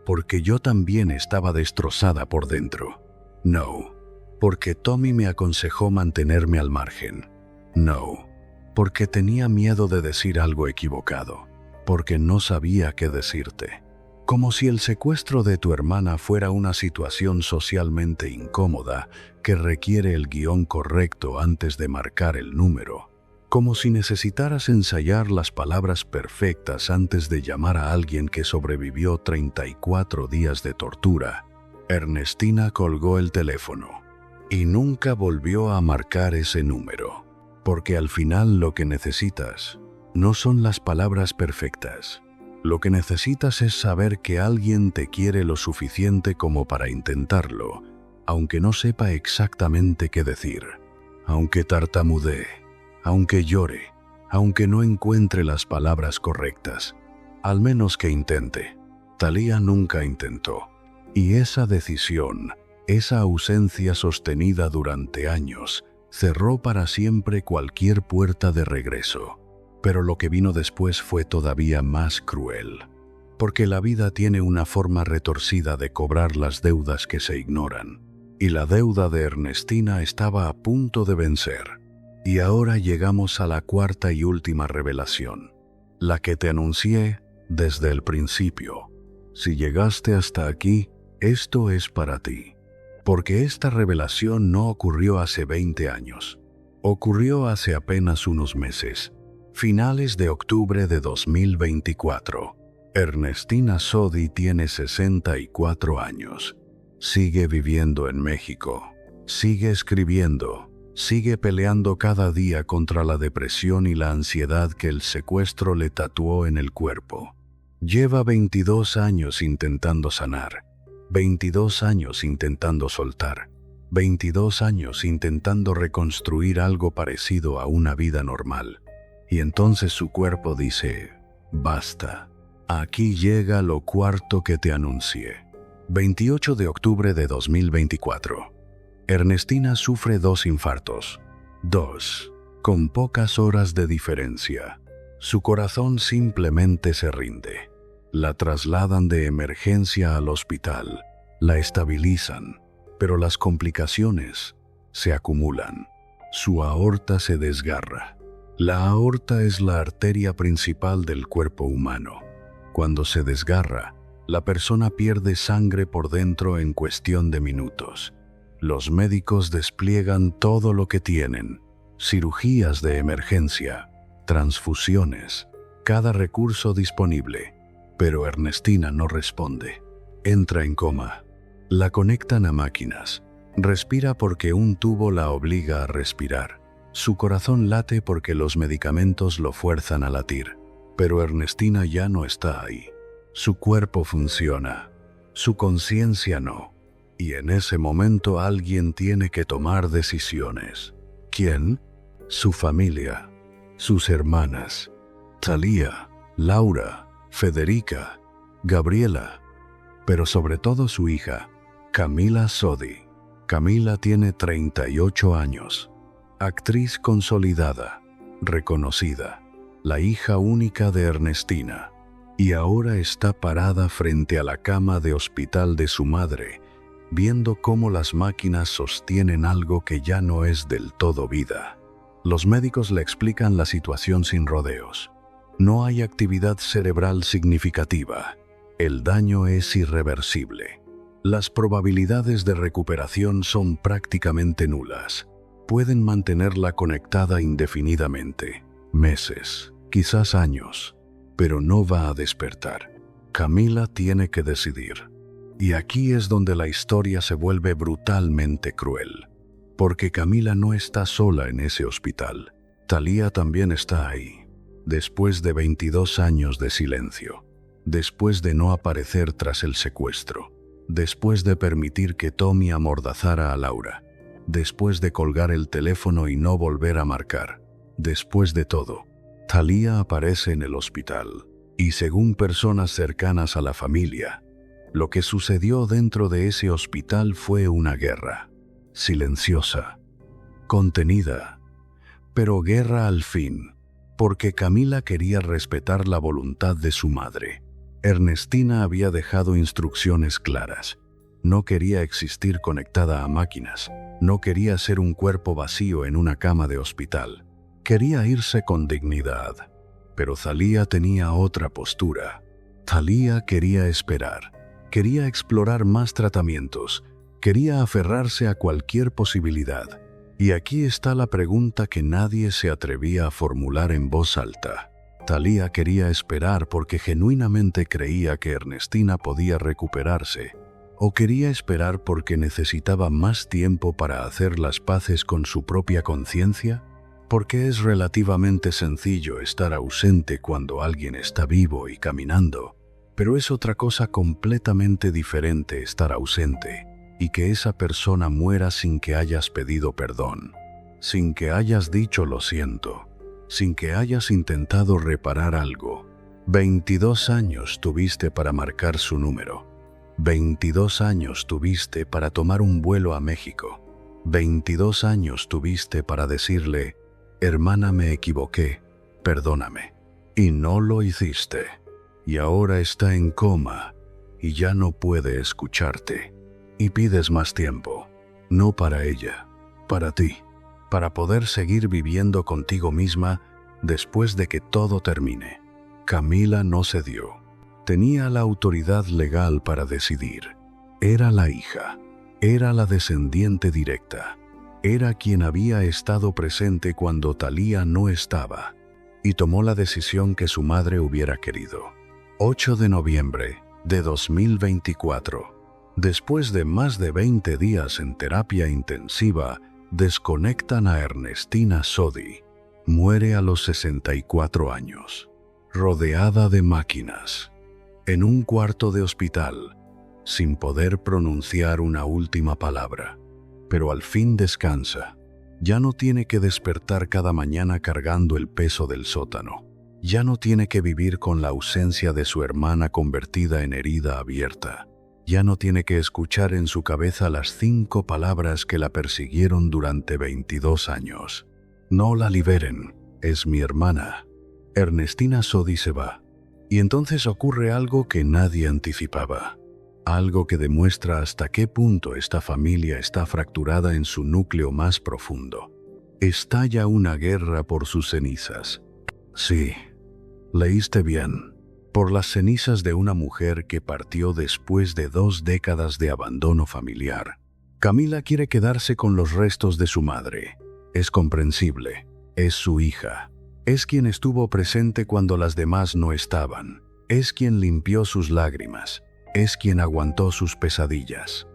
porque yo también estaba destrozada por dentro. No, porque Tommy me aconsejó mantenerme al margen. No, porque tenía miedo de decir algo equivocado. porque no sabía qué decirte. Como si el secuestro de tu hermana fuera una situación socialmente incómoda que requiere el guión correcto antes de marcar el número. Como si necesitaras ensayar las palabras perfectas antes de llamar a alguien que sobrevivió 34 días de tortura. Ernestina colgó el teléfono y nunca volvió a marcar ese número, porque al final lo que necesitas no son las palabras perfectas. Lo que necesitas es saber que alguien te quiere lo suficiente como para intentarlo, aunque no sepa exactamente qué decir, aunque tartamudee, aunque llore, aunque no encuentre las palabras correctas. Al menos que intente. Thalía nunca intentó. Y esa decisión, esa ausencia sostenida durante años, cerró para siempre cualquier puerta de regreso. Pero lo que vino después fue todavía más cruel. Porque la vida tiene una forma retorcida de cobrar las deudas que se ignoran. Y la deuda de Ernestina estaba a punto de vencer. Y ahora llegamos a la cuarta y última revelación. La que te anuncié desde el principio. Si llegaste hasta aquí, esto es para ti. Porque esta revelación no ocurrió hace 20 años. Ocurrió hace apenas unos meses. Finales de octubre de 2024. Ernestina Sodi tiene 64 años. Sigue viviendo en México. Sigue escribiendo. Sigue peleando cada día contra la depresión y la ansiedad que el secuestro le tatuó en el cuerpo. Lleva 22 años intentando sanar. 22 años intentando soltar. 22 años intentando reconstruir algo parecido a una vida normal. Y entonces su cuerpo dice, basta. Aquí llega lo cuarto que te anuncié. 28 de octubre de 2024. Ernestina sufre 2 infartos. 2. Con pocas horas de diferencia. Su corazón simplemente se rinde. La trasladan de emergencia al hospital. La estabilizan. Pero las complicaciones se acumulan. Su aorta se desgarra. La aorta es la arteria principal del cuerpo humano. Cuando se desgarra, la persona pierde sangre por dentro en cuestión de minutos. Los médicos despliegan todo lo que tienen: cirugías de emergencia, transfusiones, cada recurso disponible. Pero Ernestina no responde. Entra en coma. La conectan a máquinas. Respira porque un tubo la obliga a respirar. Su corazón late porque los medicamentos lo fuerzan a latir. Pero Ernestina ya no está ahí. Su cuerpo funciona. Su conciencia no. Y en ese momento alguien tiene que tomar decisiones. ¿Quién? Su familia. Sus hermanas. Thalía, Laura, Federica, Gabriela. Pero sobre todo su hija, Camila Sodi. Camila tiene 38 años. Actriz consolidada, reconocida. La hija única de Ernestina. Y ahora está parada frente a la cama de hospital de su madre, viendo cómo las máquinas sostienen algo que ya no es del todo vida. Los médicos le explican la situación sin rodeos. No hay actividad cerebral significativa. El daño es irreversible. Las probabilidades de recuperación son prácticamente nulas. Pueden mantenerla conectada indefinidamente, meses, quizás años, pero no va a despertar. Camila tiene que decidir. Y aquí es donde la historia se vuelve brutalmente cruel. Porque Camila no está sola en ese hospital. Thalía también está ahí. Después de 22 años de silencio. Después de no aparecer tras el secuestro. Después de permitir que Tommy amordazara a Laura. Después de colgar el teléfono y no volver a marcar. Después de todo, Thalía aparece en el hospital. Y según personas cercanas a la familia, lo que sucedió dentro de ese hospital fue una guerra. Silenciosa. Contenida. Pero guerra al fin. Porque Camila quería respetar la voluntad de su madre. Ernestina había dejado instrucciones claras. No quería existir conectada a máquinas. No quería ser un cuerpo vacío en una cama de hospital. Quería irse con dignidad. Pero Thalía tenía otra postura. Thalía quería esperar, quería explorar más tratamientos, quería aferrarse a cualquier posibilidad. Y aquí está la pregunta que nadie se atrevía a formular en voz alta. Thalía quería esperar porque genuinamente creía que Ernestina podía recuperarse, o quería esperar porque necesitaba más tiempo para hacer las paces con su propia conciencia, porque es relativamente sencillo estar ausente cuando alguien está vivo y caminando, pero es otra cosa completamente diferente estar ausente y que esa persona muera sin que hayas pedido perdón, sin que hayas dicho lo siento, sin que hayas intentado reparar algo. 22 años tuviste para marcar su número. 22 años tuviste para tomar un vuelo a México. 22 años tuviste para decirle, hermana, me equivoqué, perdóname. Y no lo hiciste. Y ahora está en coma y ya no puede escucharte. Y pides más tiempo, no para ella, para ti, para poder seguir viviendo contigo misma después de que todo termine. Camila no cedió. Tenía la autoridad legal para decidir. Era la hija, era la descendiente directa, era quien había estado presente cuando Thalía no estaba, y tomó la decisión que su madre hubiera querido. 8 de noviembre de 2024. Después de más de 20 días en terapia intensiva, desconectan a Ernestina Sodi. Muere a los 64 años, rodeada de máquinas, en un cuarto de hospital, sin poder pronunciar una última palabra. Pero al fin descansa. Ya no tiene que despertar cada mañana cargando el peso del sótano. Ya no tiene que vivir con la ausencia de su hermana convertida en herida abierta. Ya no tiene que escuchar en su cabeza las 5 palabras que la persiguieron durante 22 años. No la liberen, es mi hermana. Ernestina Sodi se va. Y entonces ocurre algo que nadie anticipaba. Algo que demuestra hasta qué punto esta familia está fracturada en su núcleo más profundo. Estalla una guerra por sus cenizas. Sí, leíste bien. Por las cenizas de una mujer que partió después de 2 décadas de abandono familiar. Camila quiere quedarse con los restos de su madre. Es comprensible. Es su hija. Es quien estuvo presente cuando las demás no estaban. Es quien limpió sus lágrimas. Es quien aguantó sus pesadillas.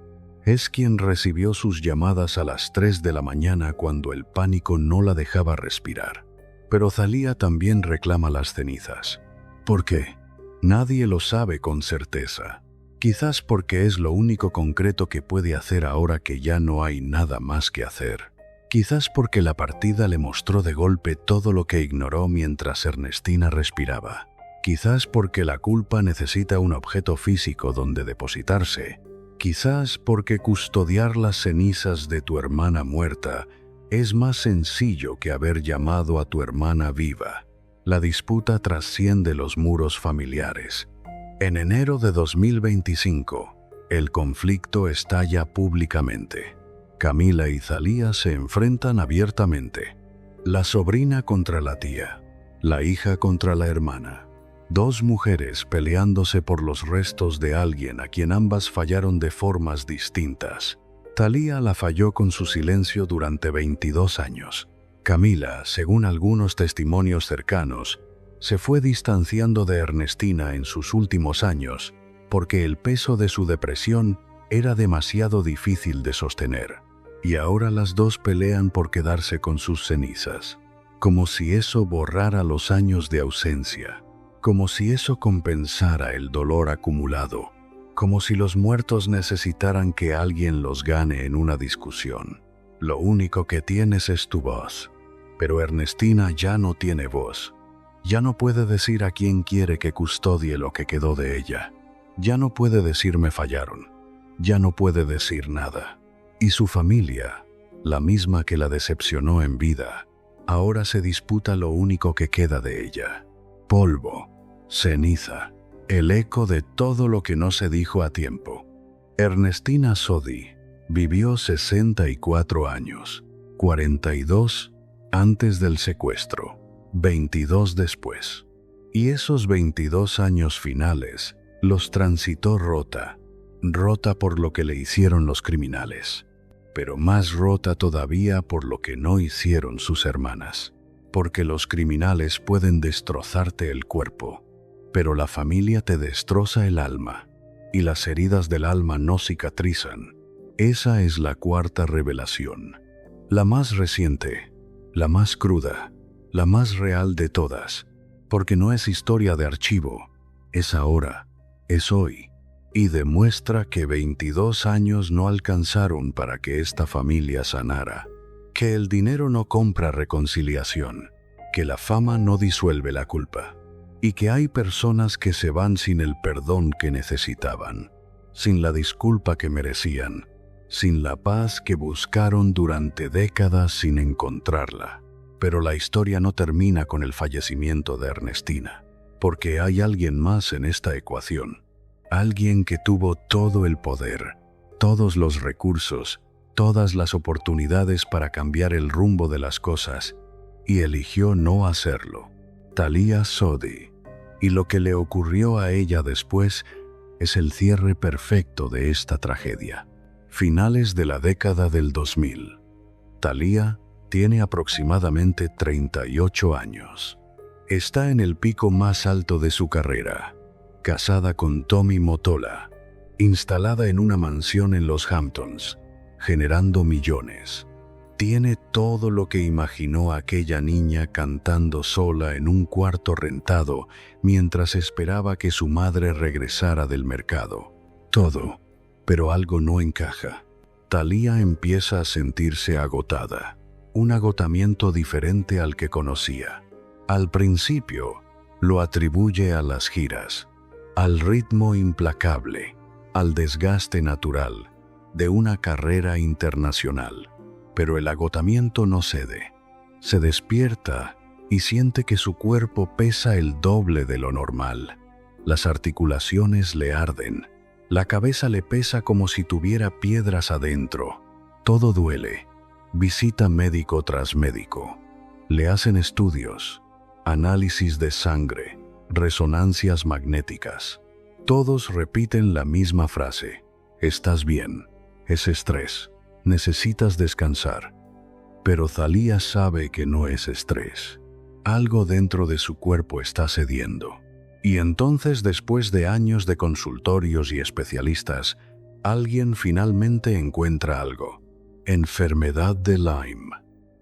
Es quien recibió sus llamadas a las 3 de la mañana cuando el pánico no la dejaba respirar. Pero Thalía también reclama las cenizas. ¿Por qué? Nadie lo sabe con certeza. Quizás porque es lo único concreto que puede hacer ahora que ya no hay nada más que hacer. Quizás porque la partida le mostró de golpe todo lo que ignoró mientras Ernestina respiraba. Quizás porque la culpa necesita un objeto físico donde depositarse. Quizás porque custodiar las cenizas de tu hermana muerta es más sencillo que haber llamado a tu hermana viva. La disputa trasciende los muros familiares. En enero de 2025, el conflicto estalla públicamente. Camila y Thalía se enfrentan abiertamente. La sobrina contra la tía, la hija contra la hermana. 2 mujeres peleándose por los restos de alguien a quien ambas fallaron de formas distintas. Thalía la falló con su silencio durante 22 años. Camila, según algunos testimonios cercanos, se fue distanciando de Ernestina en sus últimos años porque el peso de su depresión era demasiado difícil de sostener. Y ahora las 2 pelean por quedarse con sus cenizas, como si eso borrara los años de ausencia, como si eso compensara el dolor acumulado, como si los muertos necesitaran que alguien los gane en una discusión. Lo único que tienes es tu voz. Pero Ernestina ya no tiene voz. Ya no puede decir a quién quiere que custodie lo que quedó de ella. Ya no puede decir me fallaron. Ya no puede decir nada. Y su familia, la misma que la decepcionó en vida, ahora se disputa lo único que queda de ella. Polvo, ceniza, el eco de todo lo que no se dijo a tiempo. Ernestina Sodi vivió 64 años, 42 antes del secuestro, 22 después. Y esos 22 años finales los transitó rota por lo que le hicieron los criminales, pero más rota todavía por lo que no hicieron sus hermanas. Porque los criminales pueden destrozarte el cuerpo, pero la familia te destroza el alma, y las heridas del alma no cicatrizan. Esa es la cuarta revelación, la más reciente, la más cruda, la más real de todas, porque no es historia de archivo, es ahora, es hoy, y demuestra que 22 años no alcanzaron para que esta familia sanara, que el dinero no compra reconciliación, que la fama no disuelve la culpa, y que hay personas que se van sin el perdón que necesitaban, sin la disculpa que merecían, sin la paz que buscaron durante décadas sin encontrarla. Pero la historia no termina con el fallecimiento de Ernestina, porque hay alguien más en esta ecuación, alguien que tuvo todo el poder, todos los recursos, todas las oportunidades para cambiar el rumbo de las cosas, y eligió no hacerlo. Talia Sodi. Y lo que le ocurrió a ella después es el cierre perfecto de esta tragedia. Finales de la década del 2000. Talia tiene aproximadamente 38 años. Está en el pico más alto de su carrera, casada con Tommy Motola, instalada en una mansión en los Hamptons, generando millones. Tiene todo lo que imaginó aquella niña cantando sola en un cuarto rentado mientras esperaba que su madre regresara del mercado. Todo, pero algo no encaja. Talia empieza a sentirse agotada, un agotamiento diferente al que conocía. Al principio, lo atribuye a las giras, al ritmo implacable, al desgaste natural de una carrera internacional. Pero el agotamiento no cede. Se despierta y siente que su cuerpo pesa el doble de lo normal. Las articulaciones le arden. La cabeza le pesa como si tuviera piedras adentro. Todo duele. Visita médico tras médico. Le hacen estudios, análisis de sangre, resonancias magnéticas. Todos repiten la misma frase. Estás bien. Es estrés. Necesitas descansar. Pero Talia sabe que no es estrés. Algo dentro de su cuerpo está cediendo. Y entonces, después de años de consultorios y especialistas, alguien finalmente encuentra algo. Enfermedad de Lyme.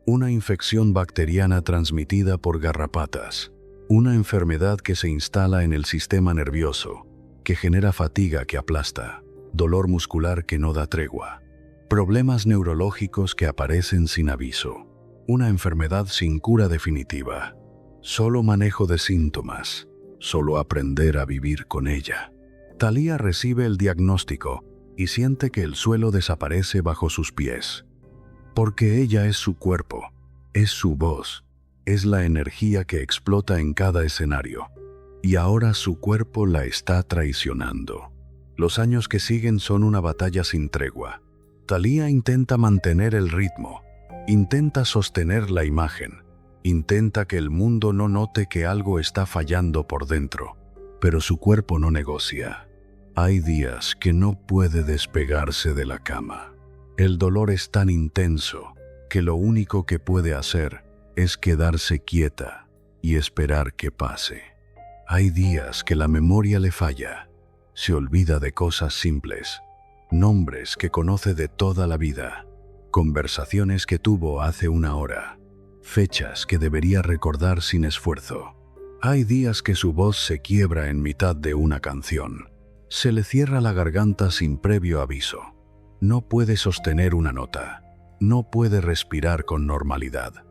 Una infección bacteriana transmitida por garrapatas. Una enfermedad que se instala en el sistema nervioso, que genera fatiga que aplasta, dolor muscular que no da tregua. Problemas neurológicos que aparecen sin aviso. Una enfermedad sin cura definitiva. Solo manejo de síntomas. Solo aprender a vivir con ella. Talia recibe el diagnóstico y siente que el suelo desaparece bajo sus pies. Porque ella es su cuerpo, es su voz, es la energía que explota en cada escenario. Y ahora su cuerpo la está traicionando. Los años que siguen son una batalla sin tregua. Talia intenta mantener el ritmo, intenta sostener la imagen, intenta que el mundo no note que algo está fallando por dentro, pero su cuerpo no negocia. Hay días que no puede despegarse de la cama. El dolor es tan intenso que lo único que puede hacer es quedarse quieta y esperar que pase. Hay días que la memoria le falla, se olvida de cosas simples. Nombres que conoce de toda la vida, conversaciones que tuvo hace una hora, fechas que debería recordar sin esfuerzo. Hay días que su voz se quiebra en mitad de una canción. Se le cierra la garganta sin previo aviso. No puede sostener una nota. No puede respirar con normalidad.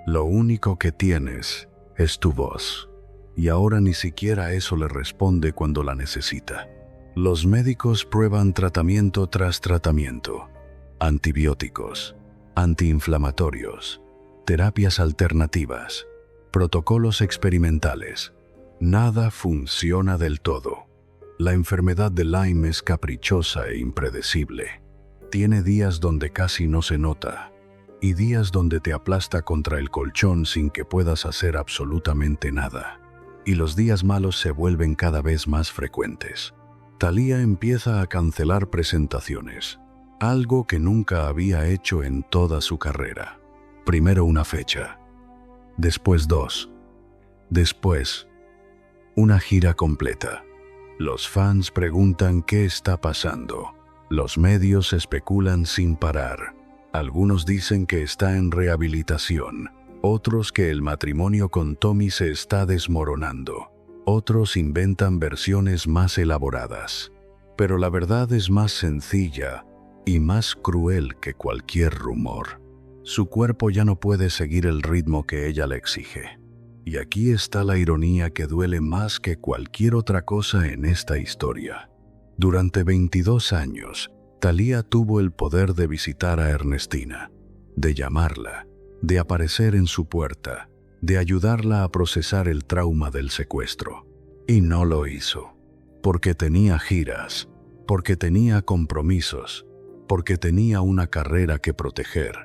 Lo único que tienes es tu voz. Y ahora ni siquiera eso le responde cuando la necesita. Los médicos prueban tratamiento tras tratamiento. Antibióticos, antiinflamatorios, terapias alternativas, protocolos experimentales. Nada funciona del todo. La enfermedad de Lyme es caprichosa e impredecible. Tiene días donde casi no se nota y días donde te aplasta contra el colchón sin que puedas hacer absolutamente nada. y los días malos se vuelven cada vez más frecuentes. Thalía empieza a cancelar presentaciones, algo que nunca había hecho en toda su carrera. Primero una fecha, después dos, después una gira completa. Los fans preguntan qué está pasando. Los medios especulan sin parar. Algunos dicen que está en rehabilitación, otros que el matrimonio con Tommy se está desmoronando, otros inventan versiones más elaboradas. Pero la verdad es más sencilla y más cruel que cualquier rumor. Su cuerpo ya no puede seguir el ritmo que ella le exige. Y aquí está la ironía que duele más que cualquier otra cosa en esta historia. Durante 22 años, Thalía tuvo el poder de visitar a Ernestina, de llamarla, de aparecer en su puerta, de ayudarla a procesar el trauma del secuestro. Y no lo hizo, porque tenía giras, porque tenía compromisos, porque tenía una carrera que proteger,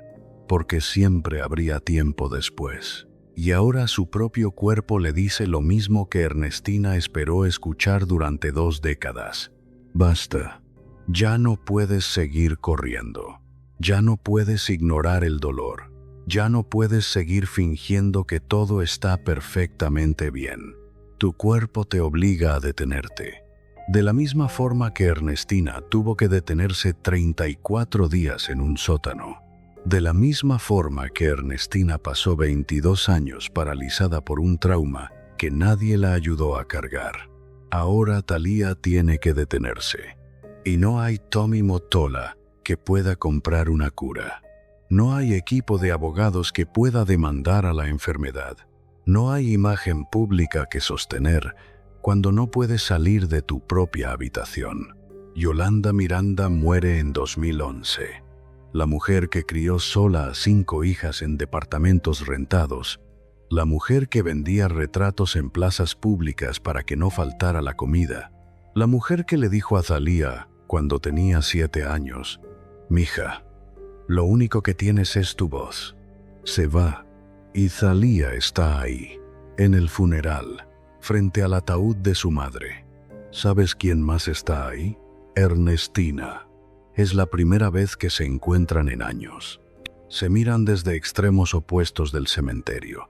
porque siempre habría tiempo después. Y ahora su propio cuerpo le dice lo mismo que Ernestina esperó escuchar durante 2 décadas. Basta. Ya no puedes seguir corriendo. Ya no puedes ignorar el dolor. Ya no puedes seguir fingiendo que todo está perfectamente bien. Tu cuerpo te obliga a detenerte. De la misma forma que Ernestina tuvo que detenerse 34 días en un sótano. De la misma forma que Ernestina pasó 22 años paralizada por un trauma que nadie la ayudó a cargar. Ahora Thalía tiene que detenerse. Y no hay Tommy Mottola que pueda comprar una cura. No hay equipo de abogados que pueda demandar a la enfermedad. No hay imagen pública que sostener cuando no puedes salir de tu propia habitación. Yolanda Miranda muere en 2011. La mujer que crió sola a 5 hijas en departamentos rentados. La mujer que vendía retratos en plazas públicas para que no faltara la comida. La mujer que le dijo a Thalía, cuando tenía 7 años, «Mija, lo único que tienes es tu voz». Se va, y Thalía está ahí, en el funeral, frente al ataúd de su madre. ¿Sabes quién más está ahí? Ernestina. Es la primera vez que se encuentran en años. Se miran desde extremos opuestos del cementerio.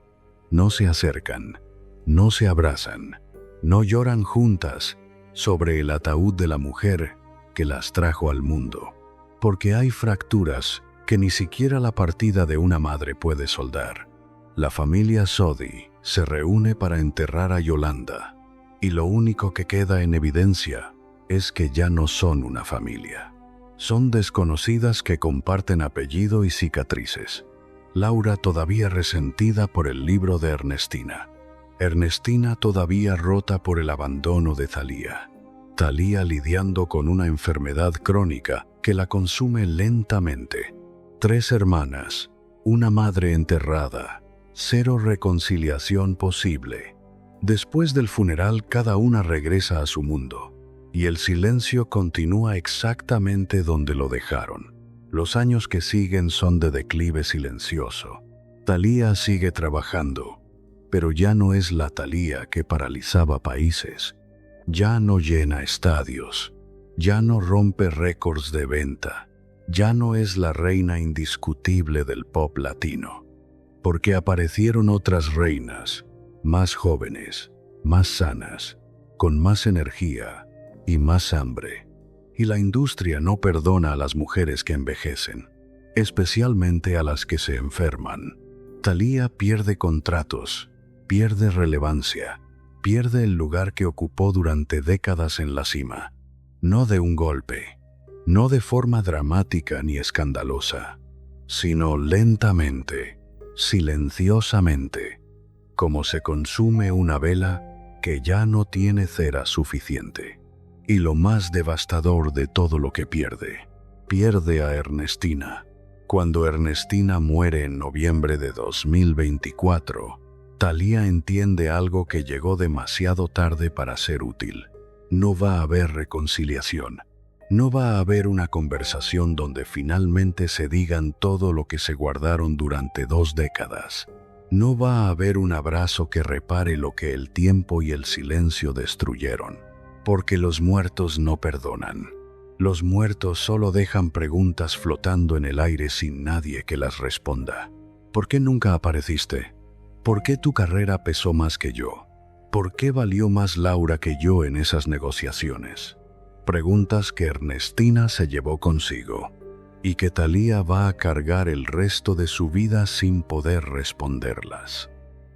No se acercan, no se abrazan, no lloran juntas sobre el ataúd de la mujer que las trajo al mundo. Porque hay fracturas que ni siquiera la partida de una madre puede soldar. La familia Sodi se reúne para enterrar a Yolanda, y lo único que queda en evidencia es que ya no son una familia. Son desconocidas que comparten apellido y cicatrices. Laura todavía resentida por el libro de Ernestina. Ernestina todavía rota por el abandono de Thalía. Thalía lidiando con una enfermedad crónica que la consume lentamente. 3 hermanas, una madre enterrada, 0 reconciliación posible. Después del funeral cada una regresa a su mundo, y el silencio continúa exactamente donde lo dejaron. Los años que siguen son de declive silencioso. Thalía sigue trabajando, pero ya no es la Thalía que paralizaba países. Ya no llena estadios, ya no rompe récords de venta, ya no es la reina indiscutible del pop latino. Porque aparecieron otras reinas, más jóvenes, más sanas, con más energía y más hambre. Y la industria no perdona a las mujeres que envejecen, especialmente a las que se enferman. Thalía pierde contratos, pierde relevancia, pierde el lugar que ocupó durante décadas en la cima. No de un golpe, no de forma dramática ni escandalosa, sino lentamente, silenciosamente, como se consume una vela que ya no tiene cera suficiente. Y lo más devastador de todo lo que pierde a Ernestina. Cuando Ernestina muere en noviembre de 2024, Thalía entiende algo que llegó demasiado tarde para ser útil. No va a haber reconciliación. No va a haber una conversación donde finalmente se digan todo lo que se guardaron durante 2 décadas. No va a haber un abrazo que repare lo que el tiempo y el silencio destruyeron, porque los muertos no perdonan. Los muertos solo dejan preguntas flotando en el aire sin nadie que las responda. ¿Por qué nunca apareciste? ¿Por qué tu carrera pesó más que yo? ¿Por qué valió más Laura que yo en esas negociaciones? Preguntas que Ernestina se llevó consigo y que Thalía va a cargar el resto de su vida sin poder responderlas.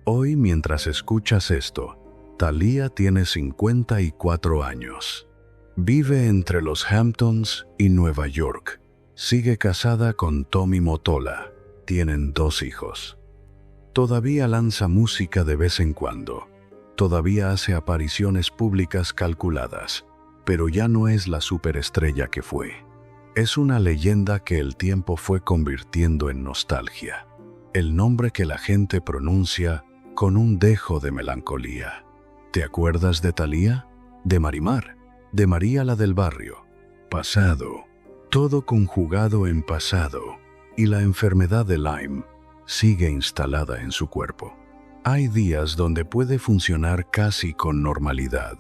Hoy, mientras escuchas esto, Thalía tiene 54 años. Vive entre los Hamptons y Nueva York. Sigue casada con Tommy Mottola. Tienen 2 hijos. Todavía lanza música de vez en cuando. Todavía hace apariciones públicas calculadas, pero ya no es la superestrella que fue. Es una leyenda que el tiempo fue convirtiendo en nostalgia. El nombre que la gente pronuncia con un dejo de melancolía. ¿Te acuerdas de Thalía? De Marimar, de María la del barrio. Pasado, todo conjugado en pasado, y la enfermedad de Lyme sigue instalada en su cuerpo. Hay días donde puede funcionar casi con normalidad,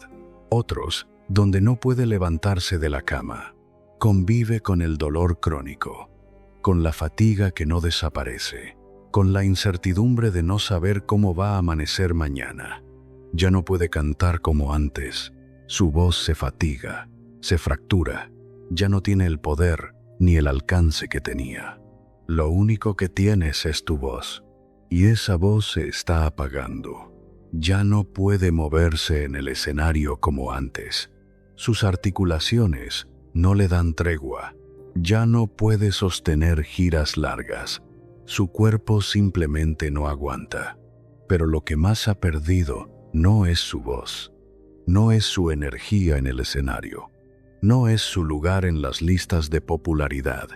otros donde no puede levantarse de la cama. Convive con el dolor crónico, con la fatiga que no desaparece, con la incertidumbre de no saber cómo va a amanecer mañana. Ya no puede cantar como antes. Su voz se fatiga, se fractura. Ya no tiene el poder ni el alcance que tenía. Lo único que tienes es tu voz, y esa voz se está apagando. Ya no puede moverse en el escenario como antes. Sus articulaciones no le dan tregua. Ya no puede sostener giras largas. Su cuerpo simplemente no aguanta. Pero lo que más ha perdido no es su voz. No es su energía en el escenario. No es su lugar en las listas de popularidad.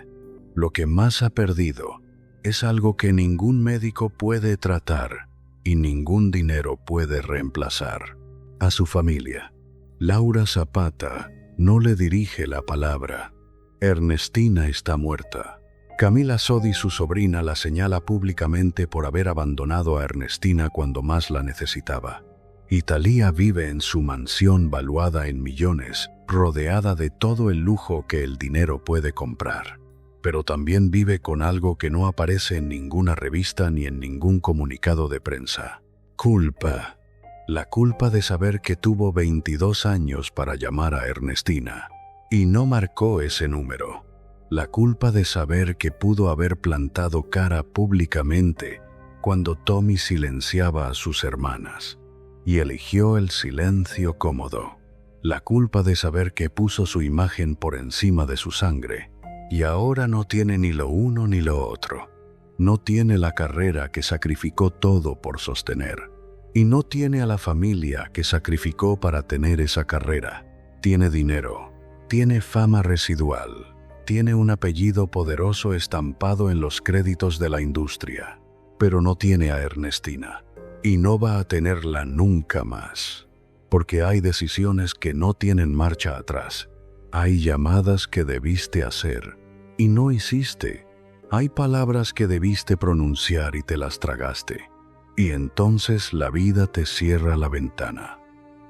Lo que más ha perdido es algo que ningún médico puede tratar y ningún dinero puede reemplazar. A su familia, Laura Zapata no le dirige la palabra. Ernestina está muerta. Camila Sodi, su sobrina, la señala públicamente por haber abandonado a Ernestina cuando más la necesitaba. Y Thalía vive en su mansión valuada en millones, rodeada de todo el lujo que el dinero puede comprar. Pero también vive con algo que no aparece en ninguna revista ni en ningún comunicado de prensa. Culpa. La culpa de saber que tuvo 22 años para llamar a Ernestina y no marcó ese número. La culpa de saber que pudo haber plantado cara públicamente cuando Tommy silenciaba a sus hermanas y eligió el silencio cómodo. La culpa de saber que puso su imagen por encima de su sangre y ahora no tiene ni lo uno ni lo otro. No tiene la carrera que sacrificó todo por sostener. Y no tiene a la familia que sacrificó para tener esa carrera. Tiene dinero, tiene fama residual, tiene un apellido poderoso estampado en los créditos de la industria, pero no tiene a Ernestina, y no va a tenerla nunca más, porque hay decisiones que no tienen marcha atrás. Hay llamadas que debiste hacer y no hiciste. Hay palabras que debiste pronunciar y te las tragaste. Y entonces la vida te cierra la ventana.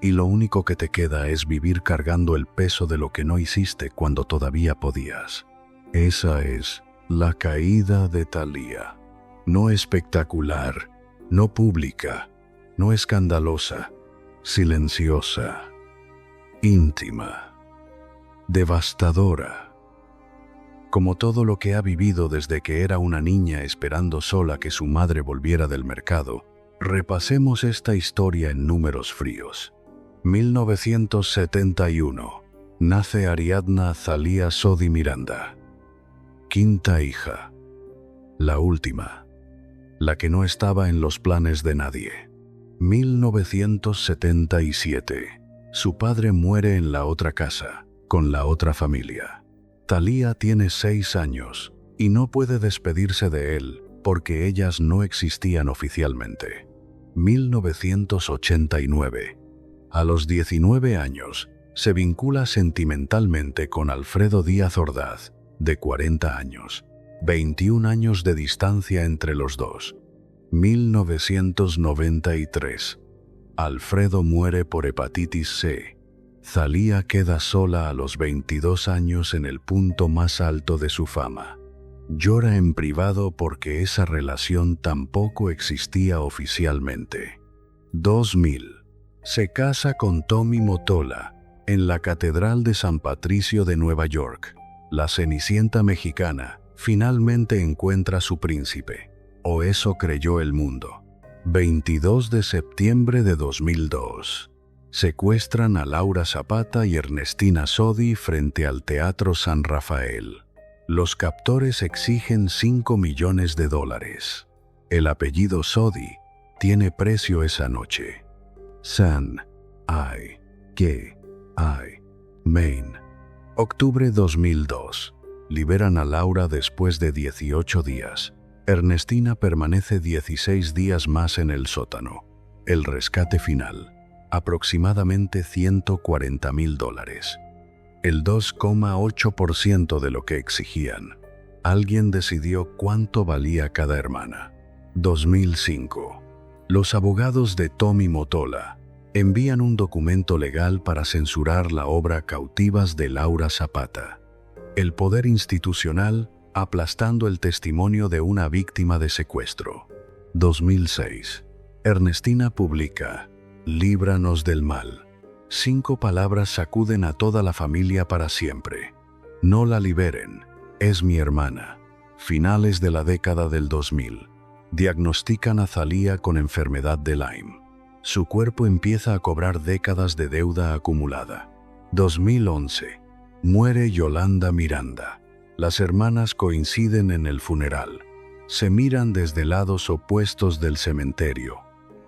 Y lo único que te queda es vivir cargando el peso de lo que no hiciste cuando todavía podías. Esa es la caída de Thalía. No espectacular, no pública, no escandalosa, silenciosa, íntima, devastadora. Como todo lo que ha vivido desde que era una niña esperando sola que su madre volviera del mercado, repasemos esta historia en números fríos. 1971. Nace Ariadna Thalía Sodi Miranda. Quinta hija. La última. La que no estaba en los planes de nadie. 1977. Su padre muere en la otra casa, con la otra familia. Thalía tiene 6 años y no puede despedirse de él porque ellas no existían oficialmente. 1989. A los 19 años, se vincula sentimentalmente con Alfredo Díaz Ordaz, de 40 años, 21 años de distancia entre los dos. 1993. Alfredo muere por hepatitis C. Thalía queda sola a los 22 años en el punto más alto de su fama. Llora en privado porque esa relación tampoco existía oficialmente. 2000. Se casa con Tommy Mottola en la Catedral de San Patricio de Nueva York. La Cenicienta mexicana finalmente encuentra a su príncipe, o eso creyó el mundo. 22 de septiembre de 2002. Secuestran a Laura Zapata y Ernestina Sodi frente al Teatro San Rafael. Los captores exigen $5 millones. El apellido Sodi tiene precio esa noche. San Maine. Octubre 2002. Liberan a Laura después de 18 días. Ernestina permanece 16 días más en el sótano. El rescate final, aproximadamente $140,000. El 2,8% de lo que exigían. Alguien decidió cuánto valía cada hermana. 2005. Los abogados de Tommy Mottola envían un documento legal para censurar la obra Cautivas de Laura Zapata. El poder institucional aplastando el testimonio de una víctima de secuestro. 2006. Ernestina publica Líbranos del mal. 5 palabras sacuden a toda la familia para siempre. No la liberen. Es mi hermana. Finales de la década del 2000. Diagnostican a Thalía con enfermedad de Lyme. Su cuerpo empieza a cobrar décadas de deuda acumulada. 2011. Muere Yolanda Miranda. Las hermanas coinciden en el funeral. Se miran desde lados opuestos del cementerio.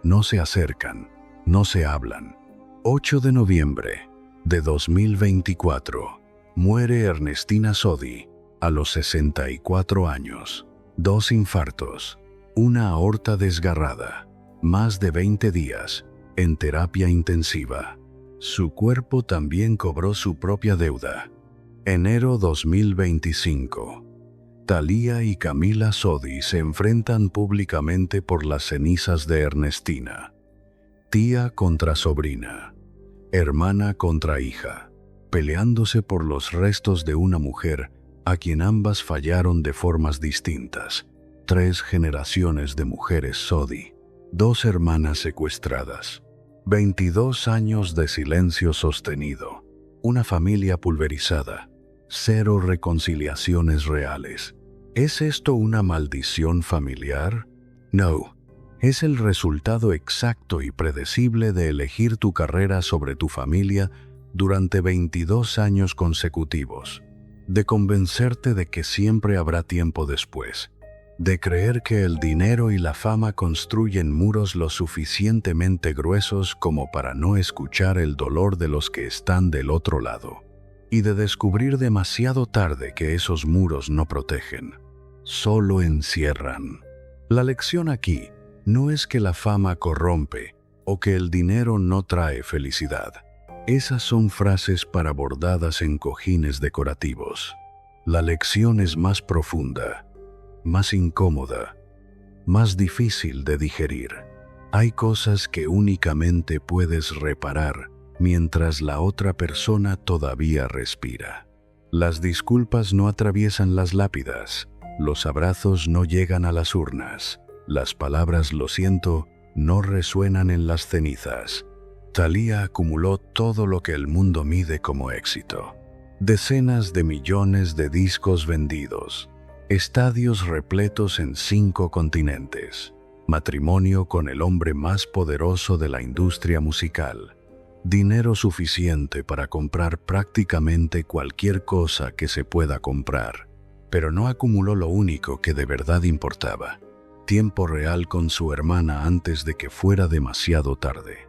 No se acercan, no se hablan. 8 de noviembre de 2024. Muere Ernestina Sodi a los 64 años. 2 infartos, una aorta desgarrada, más de 20 días en terapia intensiva. Su cuerpo también cobró su propia deuda. Enero 2025. Thalía y Camila Sodi se enfrentan públicamente por las cenizas de Ernestina. Tía contra sobrina, hermana contra hija, peleándose por los restos de una mujer a quien ambas fallaron de formas distintas. 3 generaciones de mujeres Sodi, 2 hermanas secuestradas, 22 años de silencio sostenido, una familia pulverizada, 0 reconciliaciones reales. ¿Es esto una maldición familiar? No. Es el resultado exacto y predecible de elegir tu carrera sobre tu familia durante 22 años consecutivos, de convencerte de que siempre habrá tiempo después, de creer que el dinero y la fama construyen muros lo suficientemente gruesos como para no escuchar el dolor de los que están del otro lado, y de descubrir demasiado tarde que esos muros no protegen, solo encierran. La lección aquí no es que la fama corrompe o que el dinero no trae felicidad. Esas son frases para bordadas en cojines decorativos. La lección es más profunda, más incómoda, más difícil de digerir. Hay cosas que únicamente puedes reparar mientras la otra persona todavía respira. Las disculpas no atraviesan las lápidas, los abrazos no llegan a las urnas. Las palabras "lo siento" no resuenan en las cenizas. Thalía acumuló todo lo que el mundo mide como éxito. Decenas de millones de discos vendidos, estadios repletos en 5 continentes, matrimonio con el hombre más poderoso de la industria musical, dinero suficiente para comprar prácticamente cualquier cosa que se pueda comprar, pero no acumuló lo único que de verdad importaba. Tiempo real con su hermana antes de que fuera demasiado tarde.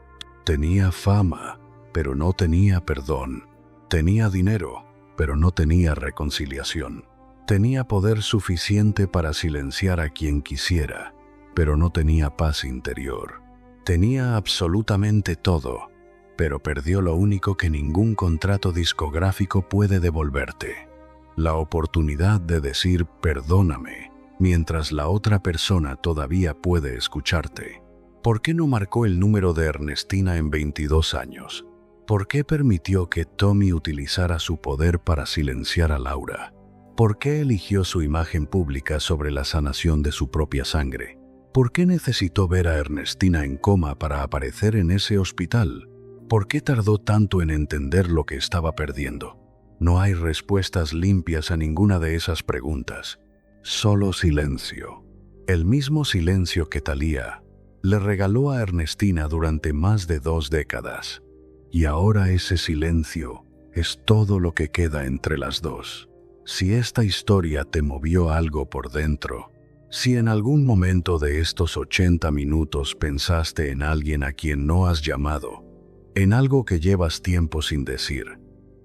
Tenía fama, pero no tenía perdón. Tenía dinero, pero no tenía reconciliación. Tenía poder suficiente para silenciar a quien quisiera, pero no tenía paz interior. Tenía absolutamente todo, pero perdió lo único que ningún contrato discográfico puede devolverte: la oportunidad de decir perdóname mientras la otra persona todavía puede escucharte? ¿Por qué no marcó el número de Ernestina en 22 años? ¿Por qué permitió que Tommy utilizara su poder para silenciar a Laura? ¿Por qué eligió su imagen pública sobre la sanación de su propia sangre? ¿Por qué necesitó ver a Ernestina en coma para aparecer en ese hospital? ¿Por qué tardó tanto en entender lo que estaba perdiendo? No hay respuestas limpias a ninguna de esas preguntas. Solo silencio. El mismo silencio que Thalía le regaló a Ernestina durante más de 2 décadas. Y ahora ese silencio es todo lo que queda entre las dos. Si esta historia te movió algo por dentro, si en algún momento de estos 80 minutos pensaste en alguien a quien no has llamado, en algo que llevas tiempo sin decir,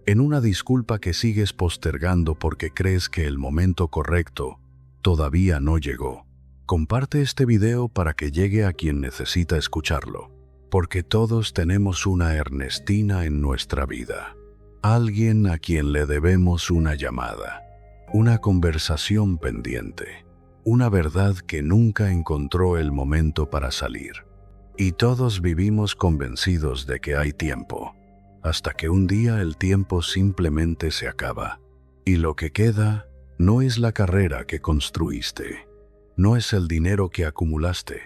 en una disculpa que sigues postergando porque crees que el momento correcto todavía no llegó, comparte este video para que llegue a quien necesita escucharlo, porque todos tenemos una Ernestina en nuestra vida, alguien a quien le debemos una llamada, una conversación pendiente, una verdad que nunca encontró el momento para salir. Y todos vivimos convencidos de que hay tiempo, hasta que un día el tiempo simplemente se acaba, y lo que queda no es la carrera que construiste, no es el dinero que acumulaste,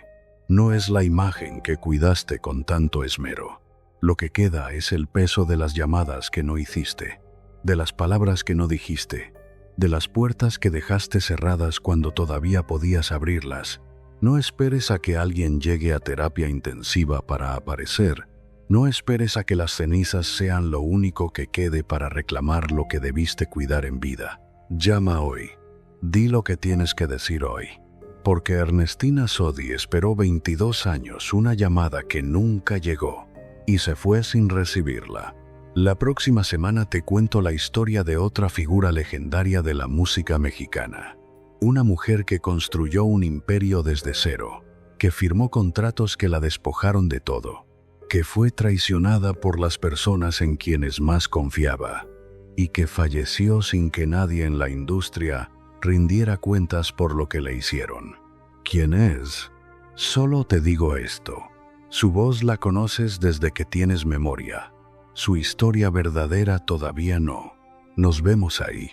no es la imagen que cuidaste con tanto esmero. Lo que queda es el peso de las llamadas que no hiciste, de las palabras que no dijiste, de las puertas que dejaste cerradas cuando todavía podías abrirlas. No esperes a que alguien llegue a terapia intensiva para aparecer. No esperes a que las cenizas sean lo único que quede para reclamar lo que debiste cuidar en vida. Llama hoy. Di lo que tienes que decir hoy. Porque Ernestina Sodi esperó 22 años una llamada que nunca llegó y se fue sin recibirla. La próxima semana te cuento la historia de otra figura legendaria de la música mexicana. Una mujer que construyó un imperio desde cero, que firmó contratos que la despojaron de todo, que fue traicionada por las personas en quienes más confiaba, y que falleció sin que nadie en la industria rindiera cuentas por lo que le hicieron. ¿Quién es? Solo te digo esto. Su voz la conoces desde que tienes memoria. Su historia verdadera todavía no. Nos vemos ahí.